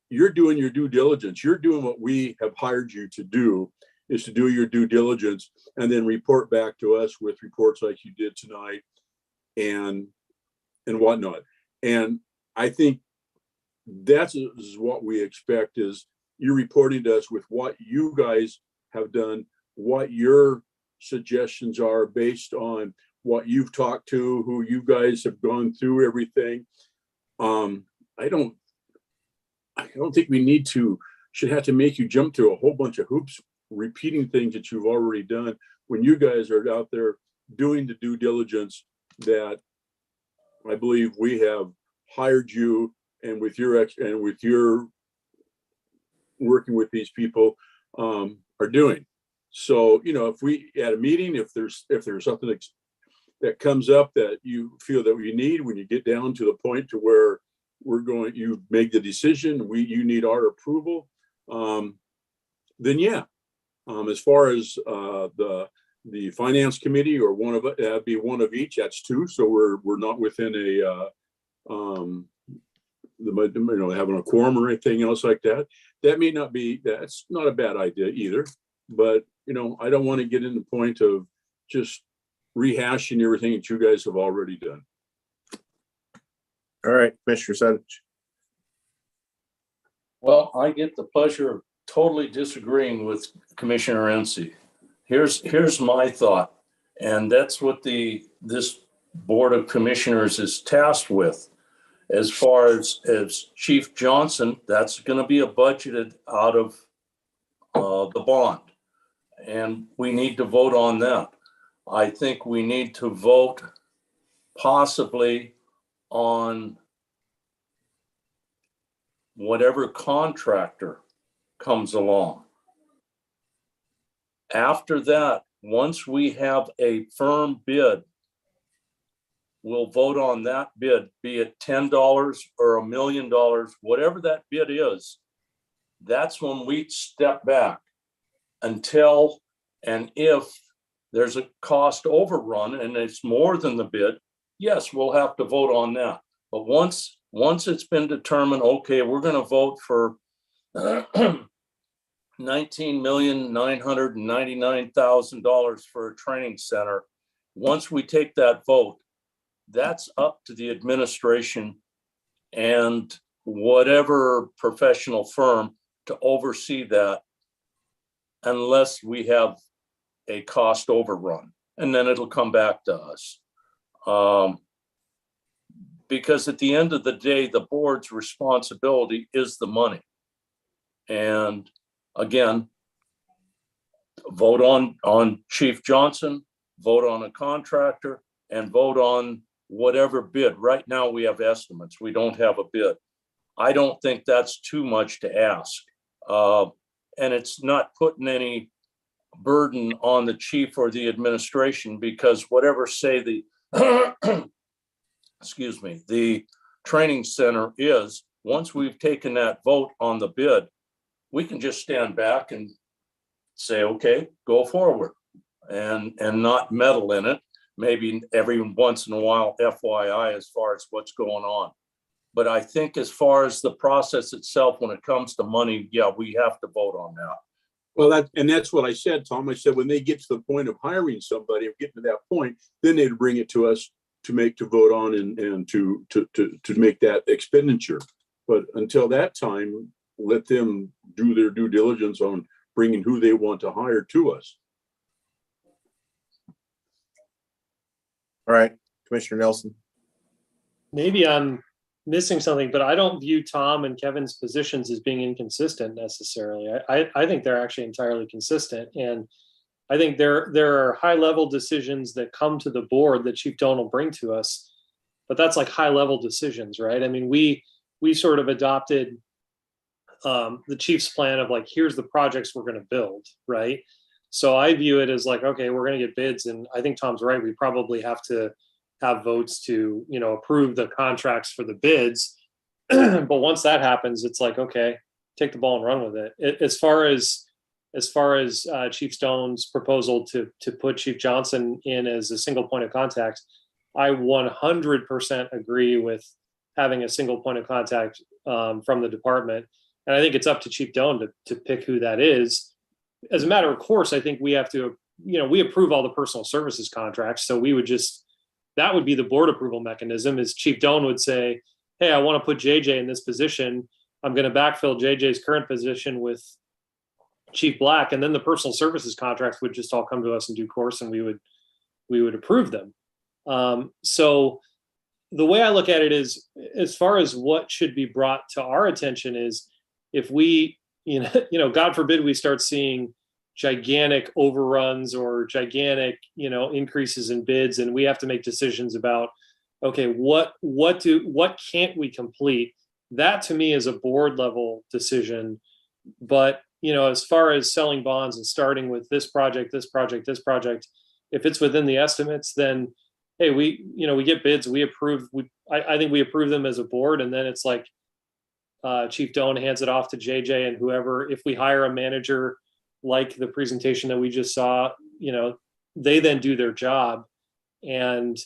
You're doing your due diligence. You're doing what we have hired you to do, is to do your due diligence and then report back to us with reports like you did tonight and whatnot. And I think that's is what we expect, is you reporting to us with what you guys have done, what your suggestions are based on what you've talked to, who you guys have gone through everything. I don't think we should have to make you jump through a whole bunch of hoops, repeating things that you've already done when you guys are out there doing the due diligence that I believe we have hired you, and with your working with these people are doing. So, if we at a meeting, if there's something that comes up that you feel that we need, when you get down to the point to where you make the decision, you need our approval, then yeah. As far as the finance committee, or one of it, that'd be one of each. That's two. So we're not within having a quorum or anything else like that. That's not a bad idea either. But I don't want to get in the point of just rehashing everything that you guys have already done. All right, Commissioner Suddich. Well, I get the pleasure of totally disagreeing with Commissioner Ency. Here's my thought, and that's what this Board of Commissioners is tasked with. As far as Chief Johnson, that's going to be budgeted out of the bond, and we need to vote on that. I think we need to vote possibly on whatever contractor comes along. After that, once we have a firm bid, we'll vote on that bid, be it $10 or $1 million, whatever that bid is. That's when we step back until and if there's a cost overrun and it's more than the bid. Yes, we'll have to vote on that. But once it's been determined, okay, we're going to vote for $19,999,000 for a training center. Once we take that vote, that's up to the administration and whatever professional firm to oversee that, unless we have a cost overrun, and then it'll come back to us. Because at the end of the day, the board's responsibility is the money. And again, vote on Chief Johnson, vote on a contractor, and vote on whatever bid. Right now we have estimates. We don't have a bid. I don't think that's too much to ask. And it's not putting any burden on the chief or the administration, because whatever say the excuse me, the training center is, once we've taken that vote on the bid, we can just stand back and say, okay, go forward, and not meddle in it. Maybe every once in a while, FYI, as far as what's going on. But I think as far as the process itself, when it comes to money, yeah, we have to vote on that. Well, that's what I said, Tom. I said when they get to the point of hiring somebody or getting to that point, then they'd bring it to us to vote on and to make that expenditure. But until that time, let them do their due diligence on bringing who they want to hire to us. All right, Commissioner Nelson. Maybe I'm missing something, but I don't view Tom and Kevin's positions as being inconsistent necessarily. I think they're actually entirely consistent. And I think there are high level decisions that come to the board that Chief Doan will bring to us, but that's like high level decisions, right? I mean, we sort of adopted the chief's plan of like, here's the projects we're going to build, right? So I view it as like, okay, we're going to get bids. And I think Tom's right. We probably have to have votes to, approve the contracts for the bids. But once that happens, it's like, okay, take the ball and run with it. As far as Chief Stone's proposal to put Chief Johnson in as a single point of contact, I 100% agree with having a single point of contact from the department. And I think it's up to Chief Doan to pick who that is. As a matter of course, I think we have to, we approve all the personal services contracts. So we would that would be the board approval mechanism, is Chief Doan would say, hey, I want to put JJ in this position. I'm going to backfill JJ's current position with Chief Black. And then the personal services contracts would just all come to us in due course, and we would approve them. So the way I look at it is, as far as what should be brought to our attention is, if we, God forbid, we start seeing gigantic overruns or gigantic, increases in bids, and we have to make decisions about, okay, what can't we complete? That to me is a board level decision. But, as far as selling bonds and starting with this project, if it's within the estimates, then hey, we get bids, we approve. I think we approve them as a board, and then it's like Chief Doan hands it off to JJ and whoever. If we hire a manager like the presentation that we just saw, they then do their job, and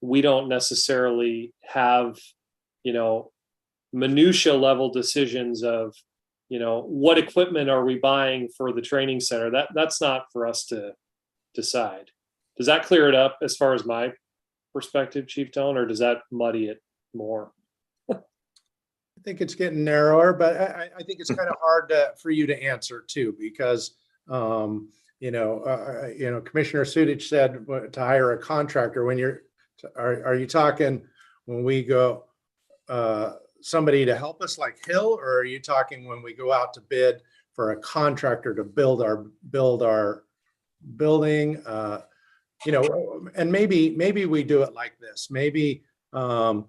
we don't necessarily have, minutia level decisions of, what equipment are we buying for the training center? That's not for us to decide. Does that clear it up as far as my perspective, Chief Doan, or does that muddy it more? I think it's getting narrower, but I think it's kind of hard for you to answer too, because Commissioner Sudich said to hire a contractor. When are you talking when we go somebody to help us like Hill, or are you talking when we go out to bid for a contractor to build our building? And maybe we do it like this. Maybe how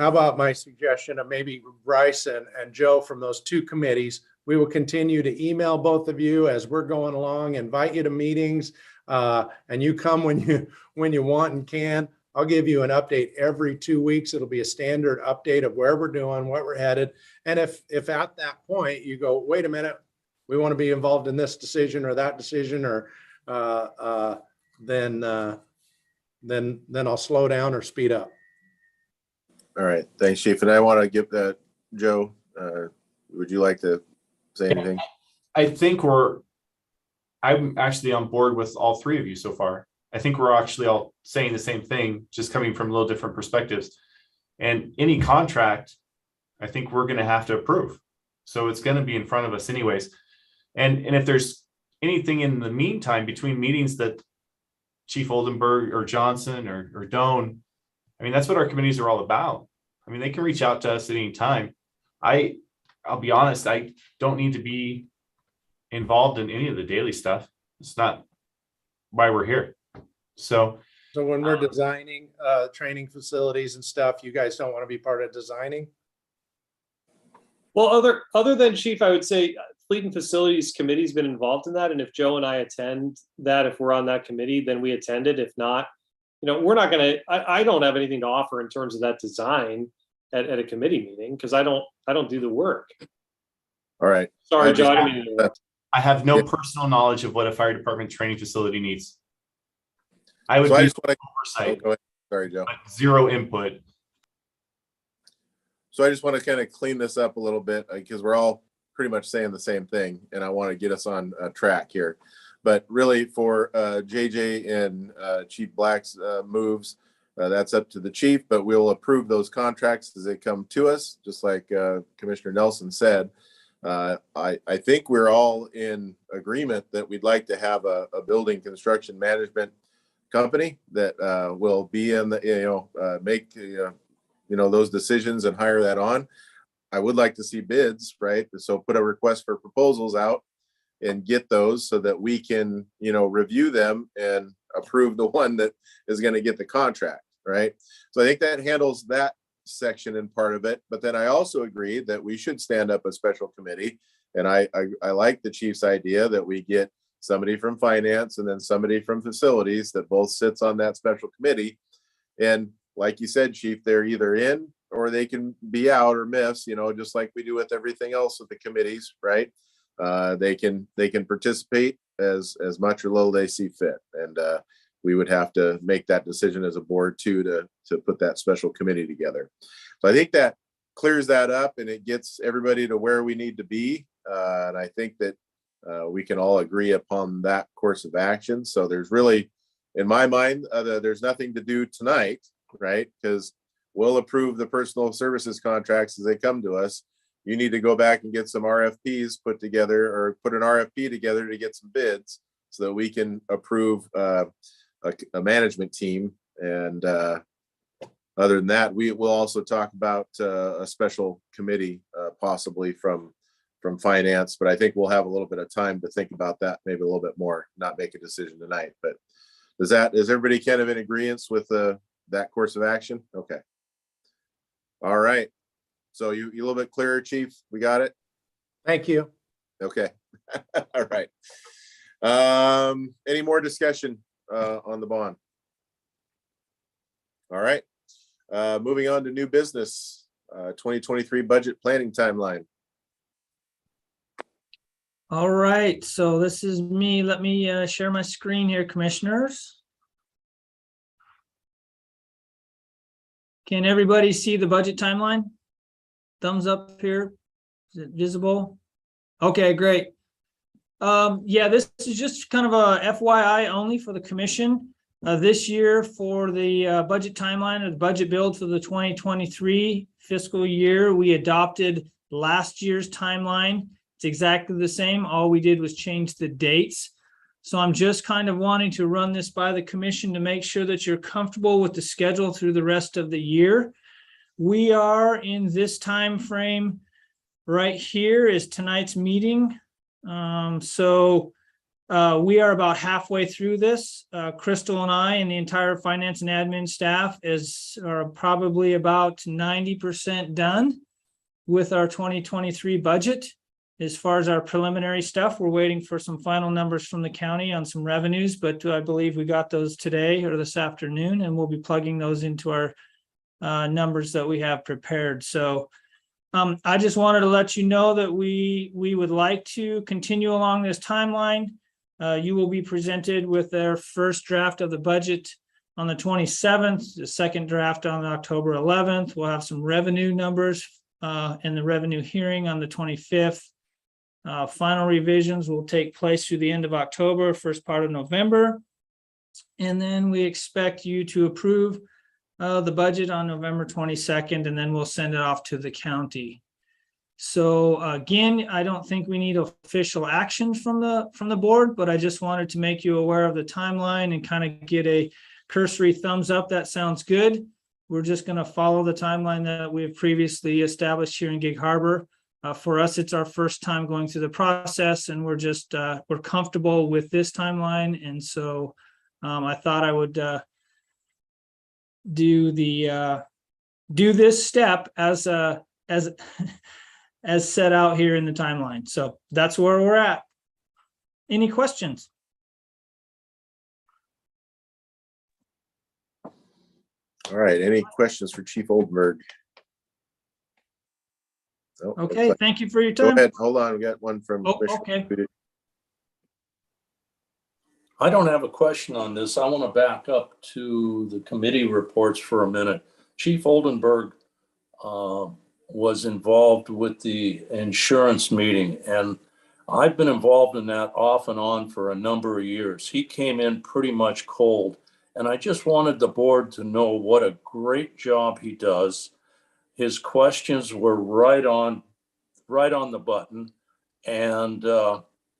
about my suggestion of maybe Bryce and Joe from those two committees? We will continue to email both of you as we're going along, invite you to meetings, and you come when you want and can. I'll give you an update every 2 weeks. It'll be a standard update of where we're doing, what we're headed. And if at that point you go, wait a minute, we want to be involved in this decision or that decision, or then I'll slow down or speed up. All right, thanks, Chief. And I want to give that, Joe, would you like to say anything? I think I'm actually on board with all three of you so far. I think we're actually all saying the same thing, just coming from a little different perspectives. And any contract, I think we're going to have to approve. So it's going to be in front of us anyways. And if there's anything in the meantime between meetings that Chief Oldenburg or Johnson or Doan, I mean, that's what our committees are all about. I mean, they can reach out to us at any time. I'll be honest, I don't need to be involved in any of the daily stuff. It's not why we're here. So when we're designing training facilities and stuff, you guys don't want to be part of designing? Well, other than Chief, I would say Fleet and Facilities Committee's been involved in that. And if Joe and I attend that, if we're on that committee, then we attend it. If not, we're not going to, I don't have anything to offer in terms of that design at a committee meeting, because I don't do the work. All right. Sorry, Joe. I have no personal knowledge of what a fire department training facility needs. I would be oversight. Go ahead. Sorry, Joe. Zero input. So I just want to kind of clean this up a little bit, because we're all pretty much saying the same thing, and I want to get us on track here. But really, for JJ and Chief Black's moves, that's up to the chief, but we'll approve those contracts as they come to us, just like Commissioner Nelson said. I think we're all in agreement that we'd like to have a building construction management company that will be in the, make those decisions and hire that on. I would like to see bids, right? So put a request for proposals out and get those so that we can, review them and approve the one that is going to get the contract, right? So I think that handles that section and part of it. But then I also agree that we should stand up a special committee. And I like the chief's idea that we get somebody from finance and then somebody from facilities that both sits on that special committee. And like you said, Chief, they're either in or they can be out or miss, just like we do with everything else with the committees, right? They can participate as much or little they see fit. And we would have to make that decision as a board too, to put that special committee together. So I think that clears that up and it gets everybody to where we need to be. And I think that we can all agree upon that course of action. So there's really, in my mind, there's nothing to do tonight, right? Because we'll approve the personal services contracts as they come to us. You need to go back and get some RFPs put together, or put an RFP together to get some bids so that we can approve a management team. And other than that, we will also talk about a special committee, possibly from finance, but I think we'll have a little bit of time to think about that, maybe a little bit more, not make a decision tonight. But is everybody kind of in agreement with that course of action? Okay. All right. So you a little bit clearer, Chief? We got it? Thank you. Okay. All right. Any more discussion on the bond? All right. Moving on to new business, 2023 budget planning timeline. All right, so this is me. Let me share my screen here, commissioners. Can everybody see the budget timeline? Thumbs up here. Is it visible? Okay, great. Yeah, this is just kind of a FYI only for the commission. This year for the budget timeline or the budget build for the 2023 fiscal year, we adopted last year's timeline. It's exactly the same. All we did was change the dates. So I'm just kind of wanting to run this by the commission to make sure that you're comfortable with the schedule through the rest of the year. We are in this time frame right here is tonight's meeting. We are about halfway through this. Crystal and I and the entire finance and admin staff are probably about 90% done with our 2023 budget. As far as our preliminary stuff, we're waiting for some final numbers from the county on some revenues, but I believe we got those today or this afternoon, and we'll be plugging those into our numbers that we have prepared. So I just wanted to let you know that we would like to continue along this timeline. You will be presented with their first draft of the budget on the 27th, the second draft on October 11th. We'll have some revenue numbers in the revenue hearing on the 25th. Final revisions will take place through the end of October, first part of November. And then we expect you to approve the budget on November 22nd, and then we'll send it off to the county. So again, I don't think we need official action from the board, but I just wanted to make you aware of the timeline and kind of get a cursory thumbs up. That sounds good. We're just going to follow the timeline that we have previously established here in Gig Harbor. For us, it's our first time going through the process, and we're just we're comfortable with this timeline. And so I thought I would do this step as set out here in the timeline. So that's where we're at. Any questions? All right. Any questions for Chief Oldenburg? No, Okay, thank you for your go time. ahead. Hold on. We got one from. Oh, okay. I don't have a question on this. I want to back up to the committee reports for a minute. Chief Oldenburg was involved with the insurance meeting, and I've been involved in that off and on for a number of years. He came in pretty much cold, and I just wanted the board to know what a great job he does. His questions were right on the button, and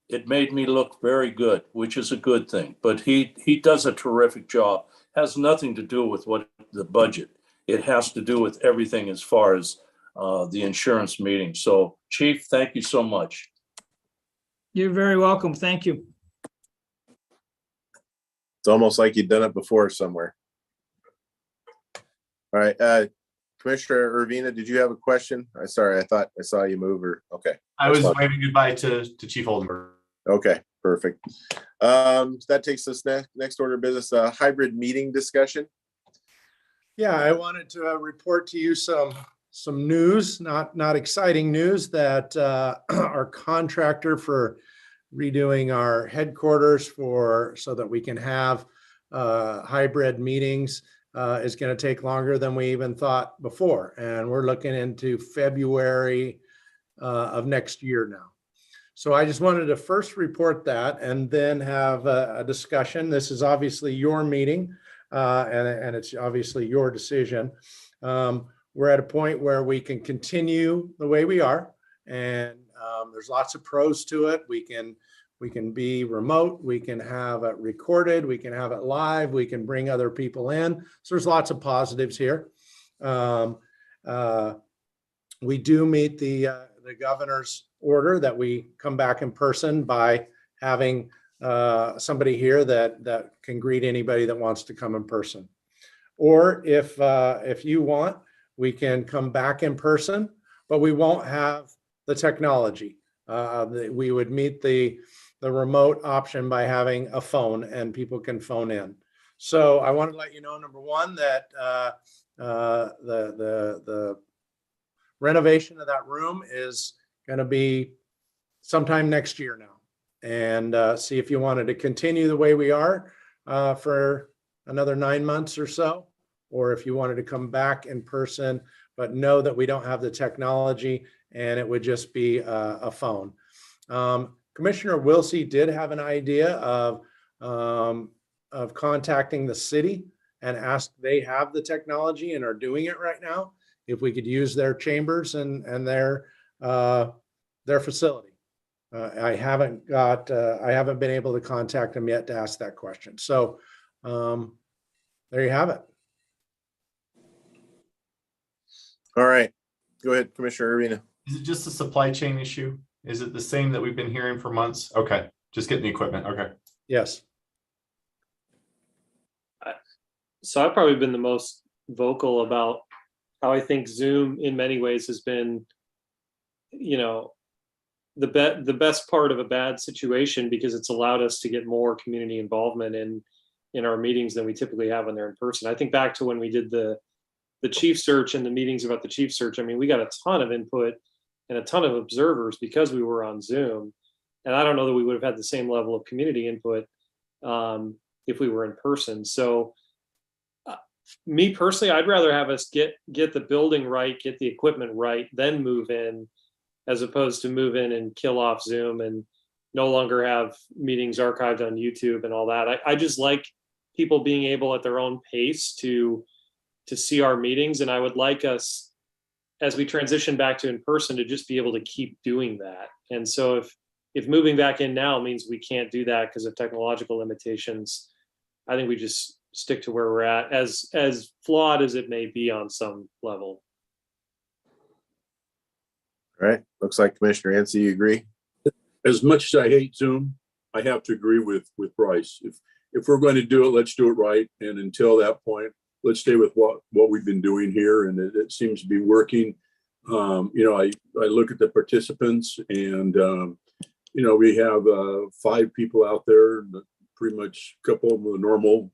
it made me look very good, which is a good thing. But he does a terrific job. Has nothing to do with what the budget. It has to do with everything as far as the insurance meeting. So, Chief, thank you so much. You're very welcome. Thank you. It's almost like you've done it before somewhere. All right. Commissioner Urbina, did you have a question? Sorry, I thought I saw you move. Or okay. I was waving goodbye to Chief Oldenburg. Okay, perfect. That takes us next order of business, hybrid meeting discussion. Yeah, I wanted to report to you some news, not exciting news, that our contractor for redoing our headquarters so that we can have hybrid meetings is going to take longer than we even thought before. And we're looking into February of next year now. So I just wanted to first report that and then have a discussion. This is obviously your meeting and it's obviously your decision. We're at a point where we can continue the way we are, and there's lots of pros to it. We can be remote, we can have it recorded, we can have it live, we can bring other people in. So there's lots of positives here. We do meet the governor's order that we come back in person by having somebody here that can greet anybody that wants to come in person. Or if you want, we can come back in person, but we won't have the technology. We would meet the remote option by having a phone, and people can phone in. So I want to let you know, number one, that the renovation of that room is going to be sometime next year now, and see if you wanted to continue the way we are for another 9 months or so, or if you wanted to come back in person, but know that we don't have the technology and it would just be a phone. Commissioner Wilsey did have an idea of contacting the city and asked, they have the technology and are doing it right now, if we could use their chambers and their facility. I haven't been able to contact them yet to ask that question. So there you have it. All right, go ahead, Commissioner Urbina. Is it just a supply chain issue? Is it the same that we've been hearing for months? Okay, just getting the equipment. Okay. Yes. So I've probably been the most vocal about how I think Zoom in many ways has been, you know, the best part of a bad situation, because it's allowed us to get more community involvement in our meetings than we typically have when they're in person. I think back to when we did the chief search and the meetings about the chief search. I mean, we got a ton of input and a ton of observers because we were on Zoom. And I don't know that we would have had the same level of community input if we were in person. So me personally, I'd rather have us get the building right, get the equipment right, then move in, as opposed to move in and kill off Zoom and no longer have meetings archived on YouTube and all that. I just like people being able at their own pace to see our meetings. And I would like us, as we transition back to in person, to just be able to keep doing that. And so if moving back in now means we can't do that because of technological limitations, I think we just stick to where we're at, as flawed as it may be on some level. All right, looks like Commissioner Yancey, you agree? As much as I hate Zoom, I have to agree with Bryce. If we're going to do it, let's do it right. And until that point, let's stay with what we've been doing here, and it seems to be working. You know, I look at the participants, and you know, we have 5 people out there, pretty much a couple of the normal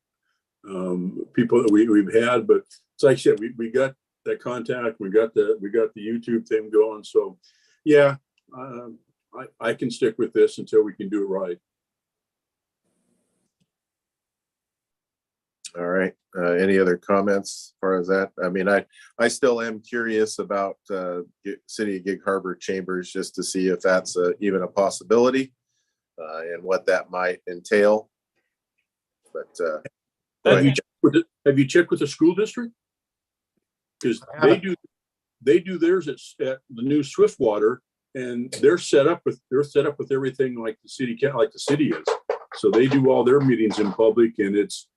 people that we've had. But it's like I said, we got that contact, we got the YouTube thing going. So yeah, I can stick with this until we can do it right. All right. Any other comments as far as that? I mean, I still am curious about City of Gig Harbor Chambers, just to see if that's even a possibility and what that might entail. But have you checked with the school district? Because they do theirs at the new Swiftwater, and they're set up with everything like the city is. So they do all their meetings in public, and it's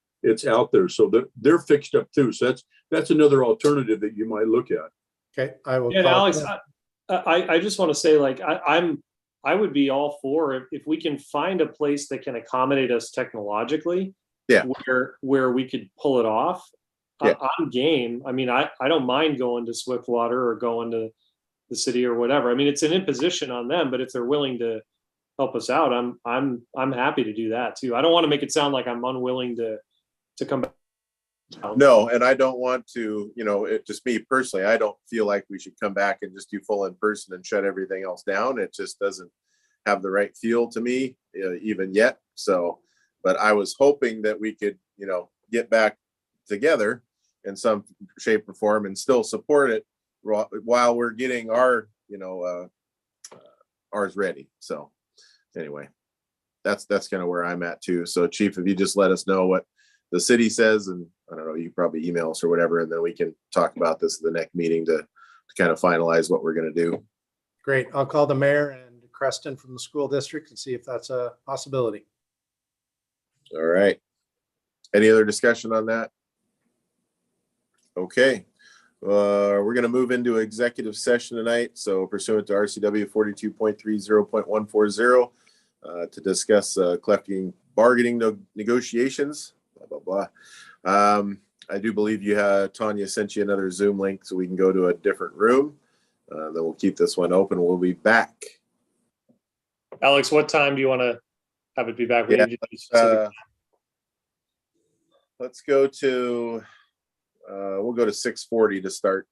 out there, so they're fixed up too. So that's another alternative that you might look at. Okay, I will. And Alex, I just want to say, like, I would be all for if we can find a place that can accommodate us technologically. Yeah. Where we could pull it off. Yeah. I'm game. I mean, I don't mind going to Swiftwater or going to the city or whatever. I mean, it's an imposition on them, but if they're willing to help us out, I'm happy to do that too. I don't want to make it sound like I'm unwilling to come back. No, and I don't want to, you know, just me personally, I don't feel like we should come back and just do full in person and shut everything else down. It just doesn't have the right feel to me even yet. So, but I was hoping that we could get back together in some shape or form and still support it while we're getting our, ours ready. So anyway, that's kind of where I'm at too. So Chief, if you just let us know what the city says, and I don't know, you can probably email us or whatever, and then we can talk about this at the next meeting to kind of finalize what we're going to do. Great. I'll call the mayor and Creston from the school district and see if that's a possibility. All right. Any other discussion on that? Okay. We're going to move into executive session tonight. So pursuant to RCW 42.30.140 to discuss collective bargaining negotiations, blah, blah, blah. I do believe Tanya sent you another Zoom link so we can go to a different room. Then we'll keep this one open. We'll be back. Alex, what time do you want to have it be back? We Yeah, need to be specific. Let's go to, we'll go to 6:40 to start.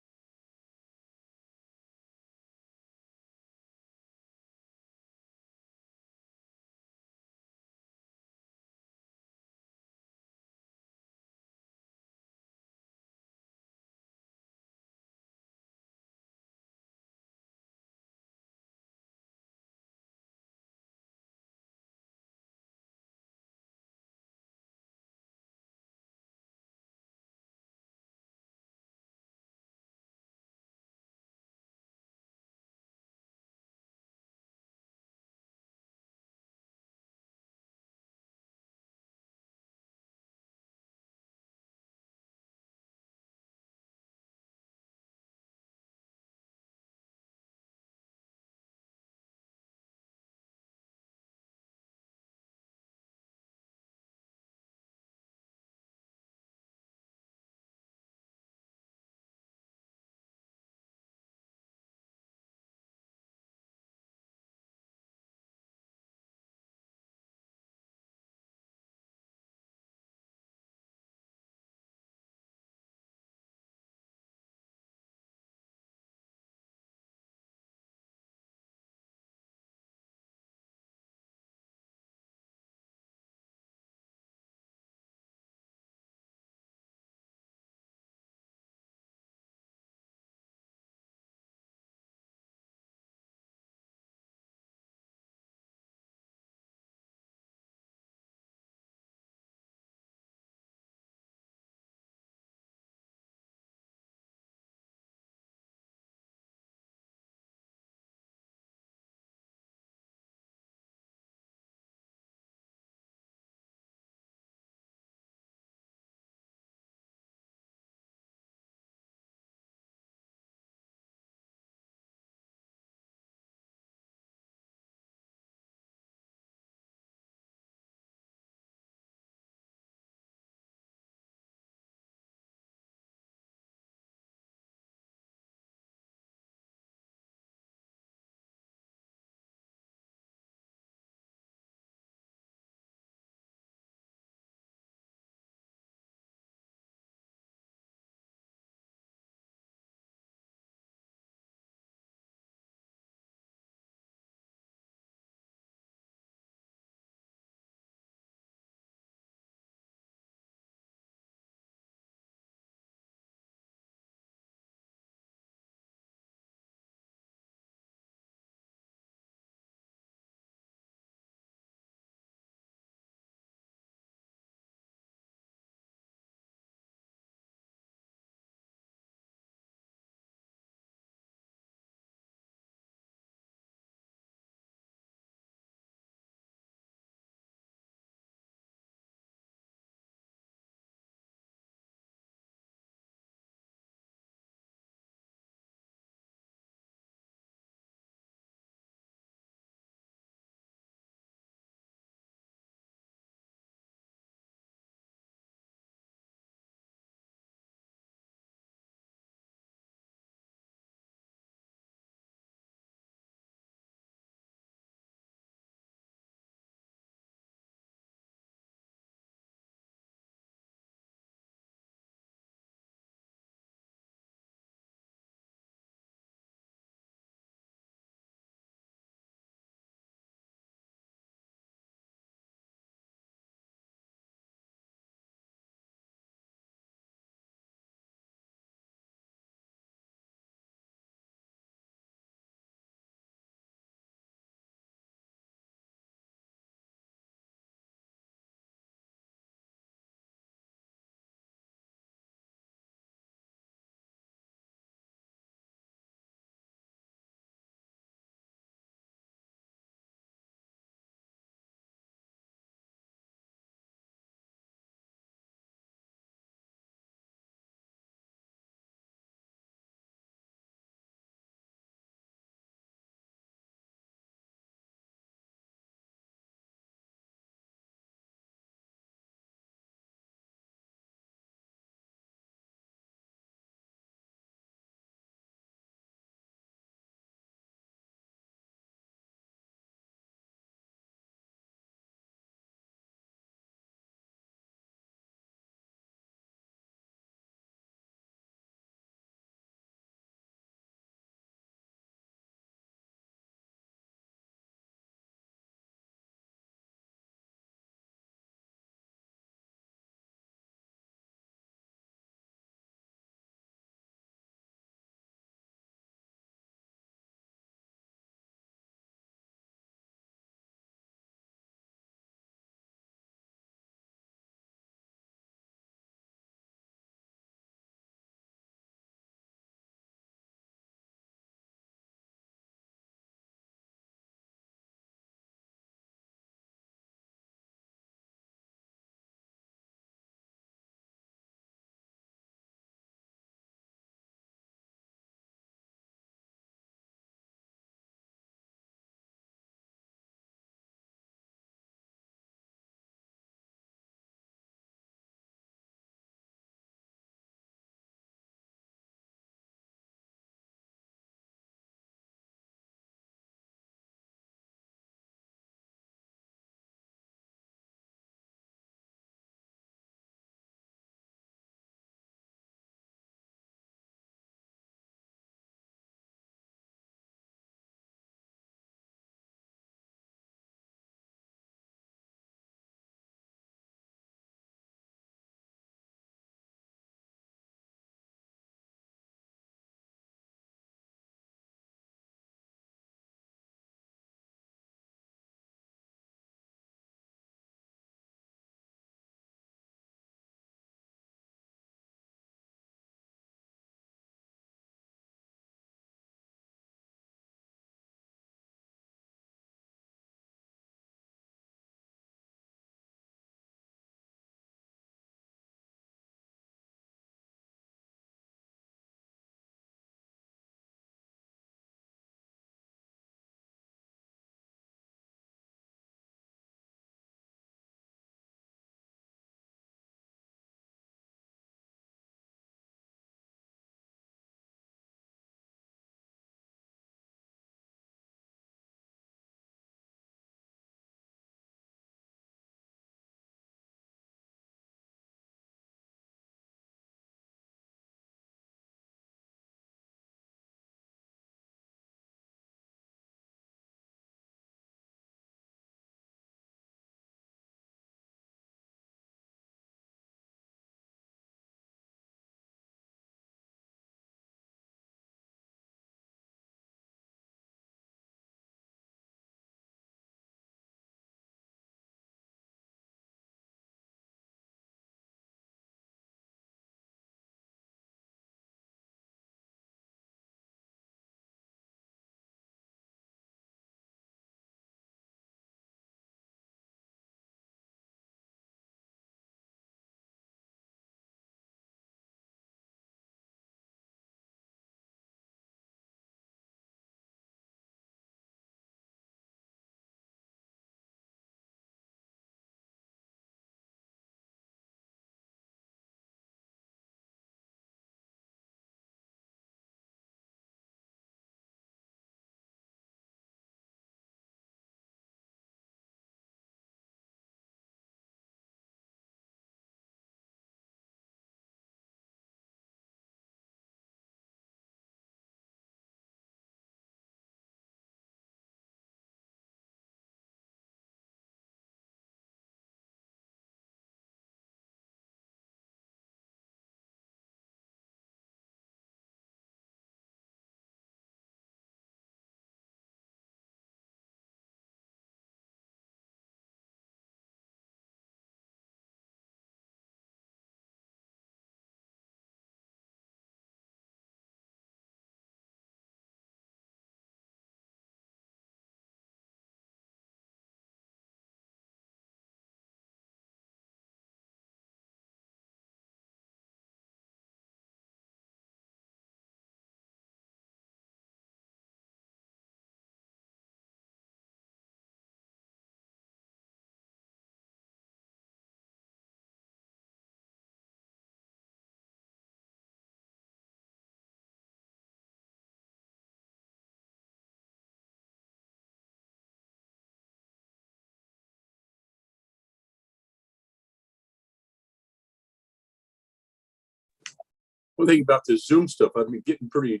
one thing about this Zoom stuff, I've been getting pretty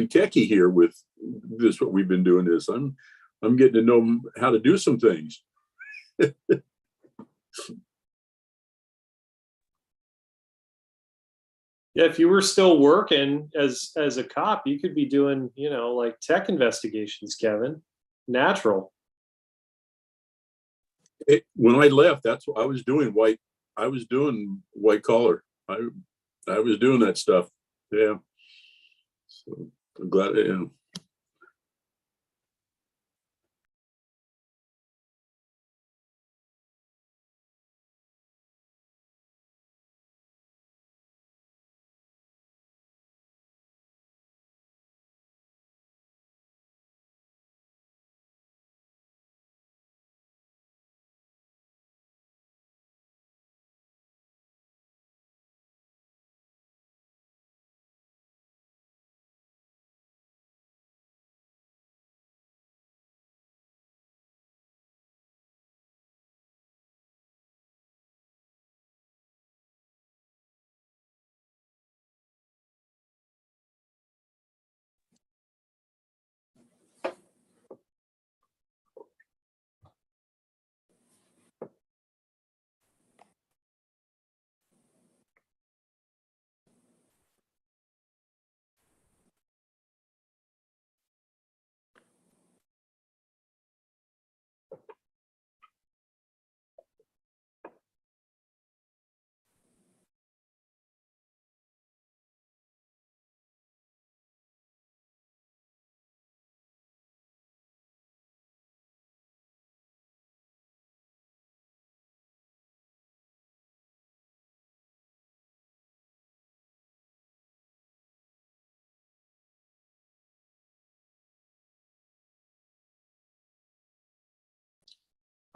techy here with this. What we've been doing is I'm getting to know how to do some things. Yeah, if you were still working as a cop, you could be doing, you know, like tech investigations, Kevin. Natural. When I left, that's what I was doing. I was doing white collar. I was doing that stuff. Yeah. So I'm glad. Yeah.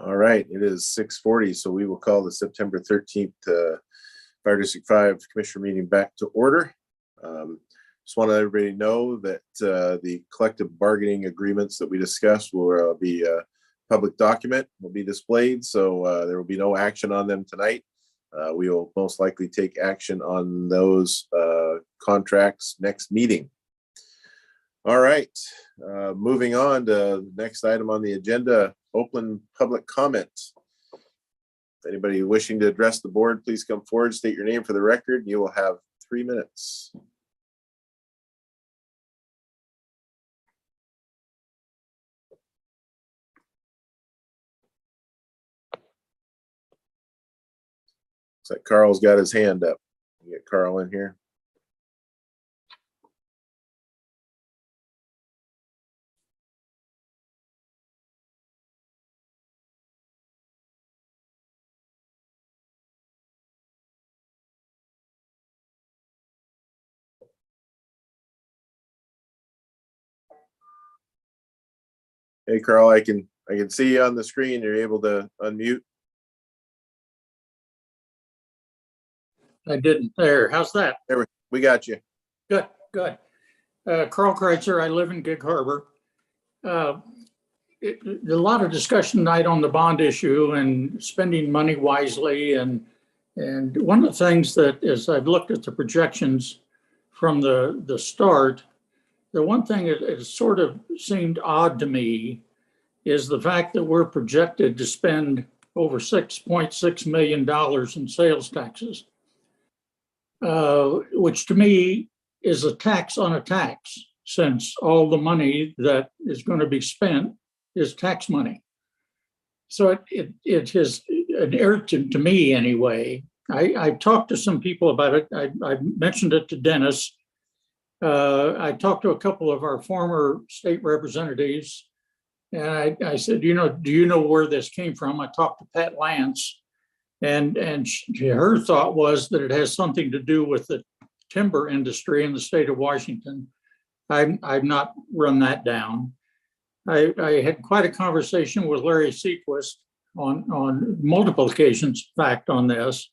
All right, it is 6:40, so we will call the September 13th Fire District 5 Commissioner meeting back to order. Just want to let everybody know that the collective bargaining agreements that we discussed will be a public document, will be displayed, so there will be no action on them tonight. We will most likely take action on those contracts next meeting. All right, moving on to the next item on the agenda, open public comment. Anybody wishing to address the board, please come forward, state your name for the record. You will have 3 minutes. Looks like Carl's got his hand up. Get Carl in here. Hey, Carl, I can see you on the screen. You're able to unmute. I didn't there. How's that? We got you. Good, good. Carl Kreitzer, I live in Gig Harbor. A lot of discussion tonight on the bond issue and spending money wisely. And one of the things that, as I've looked at the projections from the start, the one thing that has sort of seemed odd to me is the fact that we're projected to spend over $6.6 million in sales taxes, which to me is a tax on a tax, since all the money that is going to be spent is tax money. So it is an irritant to me anyway. I've talked to some people about it. I mentioned it to Dennis. I talked to a couple of our former state representatives, and I said, do you know where this came from? I talked to Pat Lance, and her thought was that it has something to do with the timber industry in the state of Washington. I've not run that down. I had quite a conversation with Larry Sequist on multiple occasions, in fact, on this,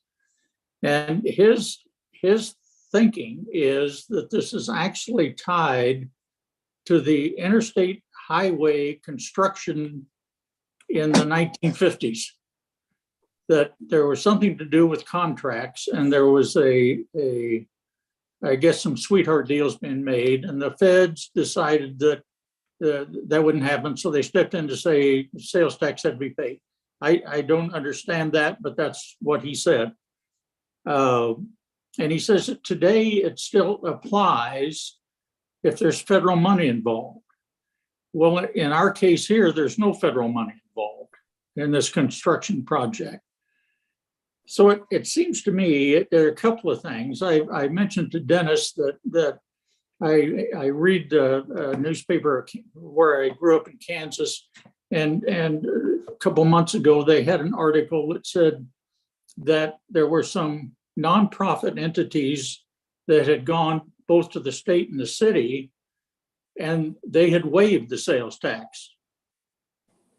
and his thinking is that this is actually tied to the interstate highway construction in the 1950s. that there was something to do with contracts, and there was I guess some sweetheart deals being made, and the feds decided that that wouldn't happen, so they stepped in to say sales tax had to be paid. I don't understand that, but that's what he said. And he says that today it still applies if there's federal money involved. Well, in our case here, there's no federal money involved in this construction project. So it seems to me there are a couple of things. I mentioned to Dennis that I read a newspaper where I grew up in Kansas, and a couple months ago they had an article that said that there were some nonprofit entities that had gone both to the state and the city, and they had waived the sales tax.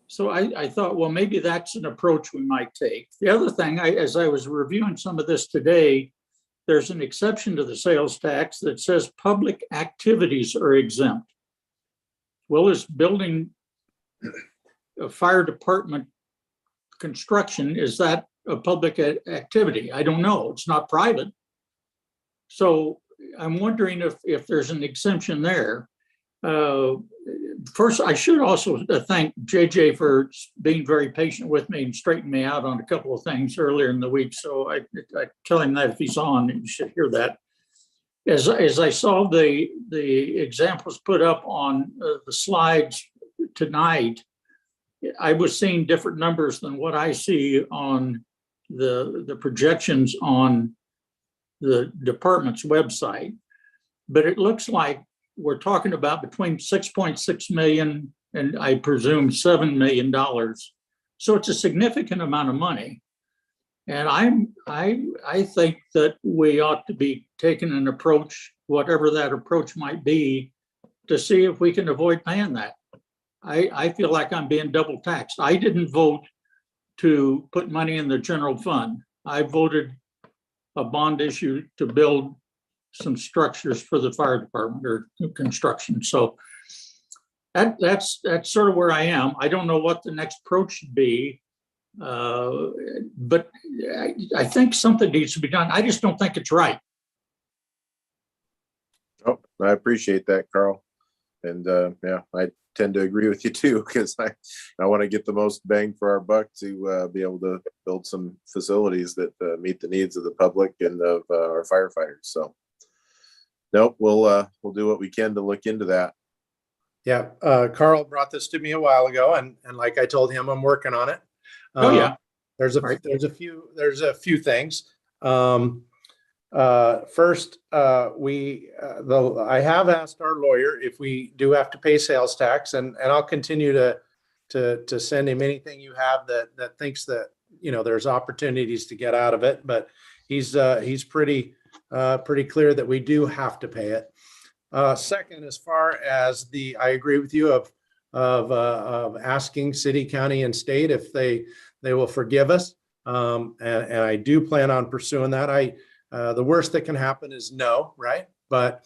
So I thought, well, maybe that's an approach we might take. The other thing, as I was reviewing some of this today, there's an exception to the sales tax that says public activities are exempt. Well, is building a fire department construction, is that a public activity? I don't know. It's not private. So I'm wondering if there's an exemption there. First, I should also thank JJ for being very patient with me and straightening me out on a couple of things earlier in the week. So I tell him that if he's on, you should hear that. As I saw the examples put up on the slides tonight, I was seeing different numbers than what I see on the projections on the department's website. But it looks like we're talking about between 6.6 million and I presume $7 million. So it's a significant amount of money. And I think that we ought to be taking an approach, whatever that approach might be, to see if we can avoid paying that. I feel like I'm being double taxed. I didn't vote to put money in the general fund. I voted a bond issue to build some structures for the fire department or construction. So that's sort of where I am. I don't know what the next approach should be, but I think something needs to be done. I just don't think it's right. Oh, I appreciate that, Carl. And yeah, I tend to agree with you too, because I want to get the most bang for our buck to be able to build some facilities that meet the needs of the public and of our firefighters. So nope, we'll do what we can to look into that. Yeah, Carl brought this to me a while ago, and like I told him, I'm working on it. Oh yeah, there's a few things. First, I have asked our lawyer if we do have to pay sales tax, and I'll continue to send him anything you have that thinks that there's opportunities to get out of it. But he's pretty clear that we do have to pay it. Second, as far as I agree with you of asking city, county, and state if they will forgive us, and I do plan on pursuing that. The worst that can happen is no, right? But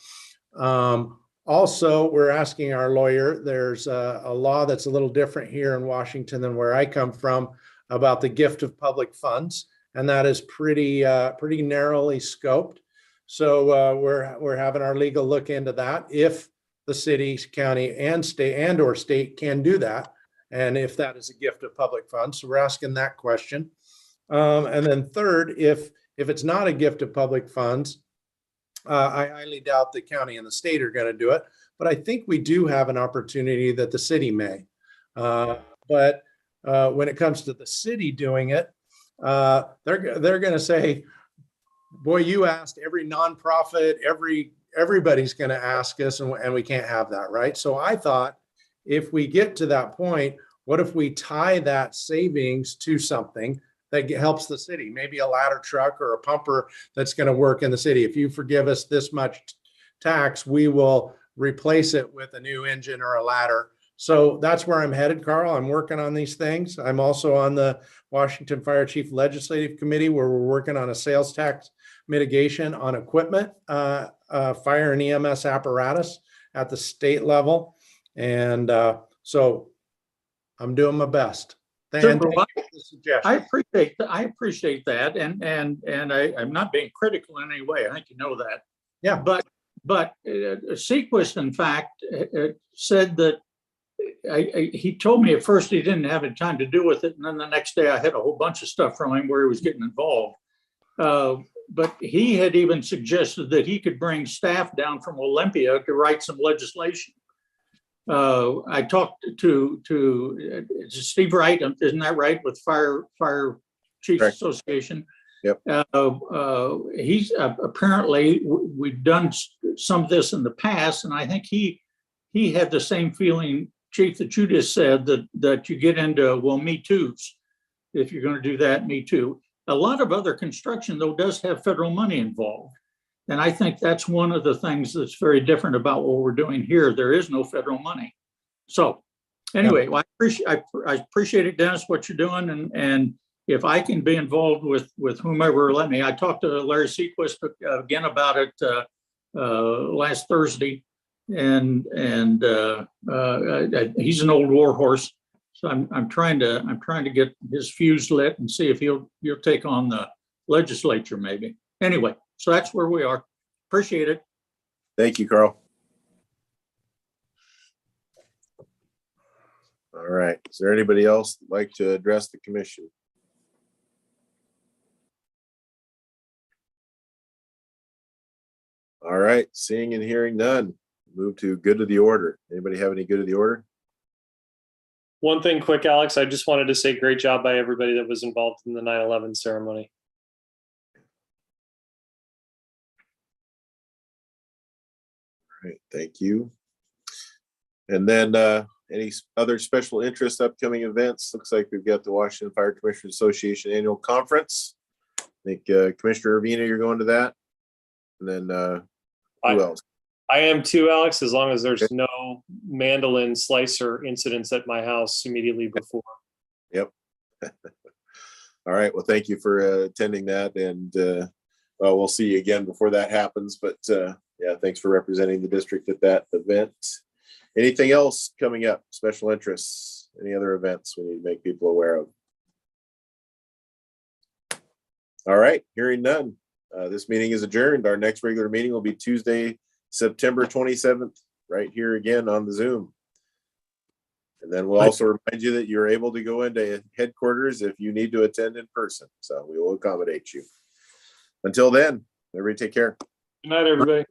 also, we're asking our lawyer. There's a law that's a little different here in Washington than where I come from about the gift of public funds, and that is pretty narrowly scoped. So we're having our legal look into that, if the city, county, and state can do that, and if that is a gift of public funds. So we're asking that question. And then third, if it's not a gift of public funds, I highly doubt the county and the state are going to do it. But I think we do have an opportunity that the city may. But when it comes to the city doing it, they're going to say, boy, you asked every nonprofit, everybody's going to ask us, and we can't have that, right? So I thought, if we get to that point, what if we tie that savings to something that helps the city, maybe a ladder truck or a pumper that's going to work in the city? If you forgive us this much tax, we will replace it with a new engine or a ladder. So that's where I'm headed, Carl. I'm working on these things. I'm also on the Washington Fire Chief Legislative Committee, where we're working on a sales tax mitigation on equipment, fire and EMS apparatus at the state level. And so I'm doing my best. And I appreciate that, and I'm not being critical in any way. I think you know that. Yeah. But Sequist, in fact, said that he told me at first he didn't have any time to do with it, and then the next day I had a whole bunch of stuff from him where he was getting involved. But he had even suggested that he could bring staff down from Olympia to write some legislation. I talked to Steve Wright, isn't that right, with Fire Chiefs Correct. Association? Yep. He's apparently, we've done some of this in the past, and I think he had the same feeling, Chief, that you just said, that you get into, well, me too's. If you're going to do that, me too. A lot of other construction, though, does have federal money involved. And I think that's one of the things that's very different about what we're doing here. There is no federal money. So anyway, well, I appreciate it, Dennis, what you're doing. And if I can be involved with whomever, let me. I talked to Larry Sequist again about it last Thursday. And he's an old war horse. So I'm trying to get his fuse lit and see if he'll take on the legislature maybe. Anyway, so that's where we are. Appreciate it. Thank you, Carl. All right. Is there anybody else that'd like to address the commission? All right. Seeing and hearing none. Move to good of the order. Anybody have any good of the order? One thing quick, Alex, I just wanted to say great job by everybody that was involved in the 9/11 ceremony. All right, thank you. And then any other special interest upcoming events? Looks like we've got the Washington Fire Commissioners Association Annual Conference. I think Commissioner Urbina, you're going to that. And then who else? I am too, Alex, as long as there's no mandolin slicer incidents at my house immediately before. Yep. All right. Well, thank you for attending that. And well, we'll see you again before that happens. But yeah, thanks for representing the district at that event. Anything else coming up? Special interests? Any other events we need to make people aware of? All right. Hearing none. This meeting is adjourned. Our next regular meeting will be Tuesday, September 27th, right here again on the Zoom. And then we'll also remind you that you're able to go into headquarters if you need to attend in person. So we will accommodate you. Until then, everybody take care. Good night, everybody.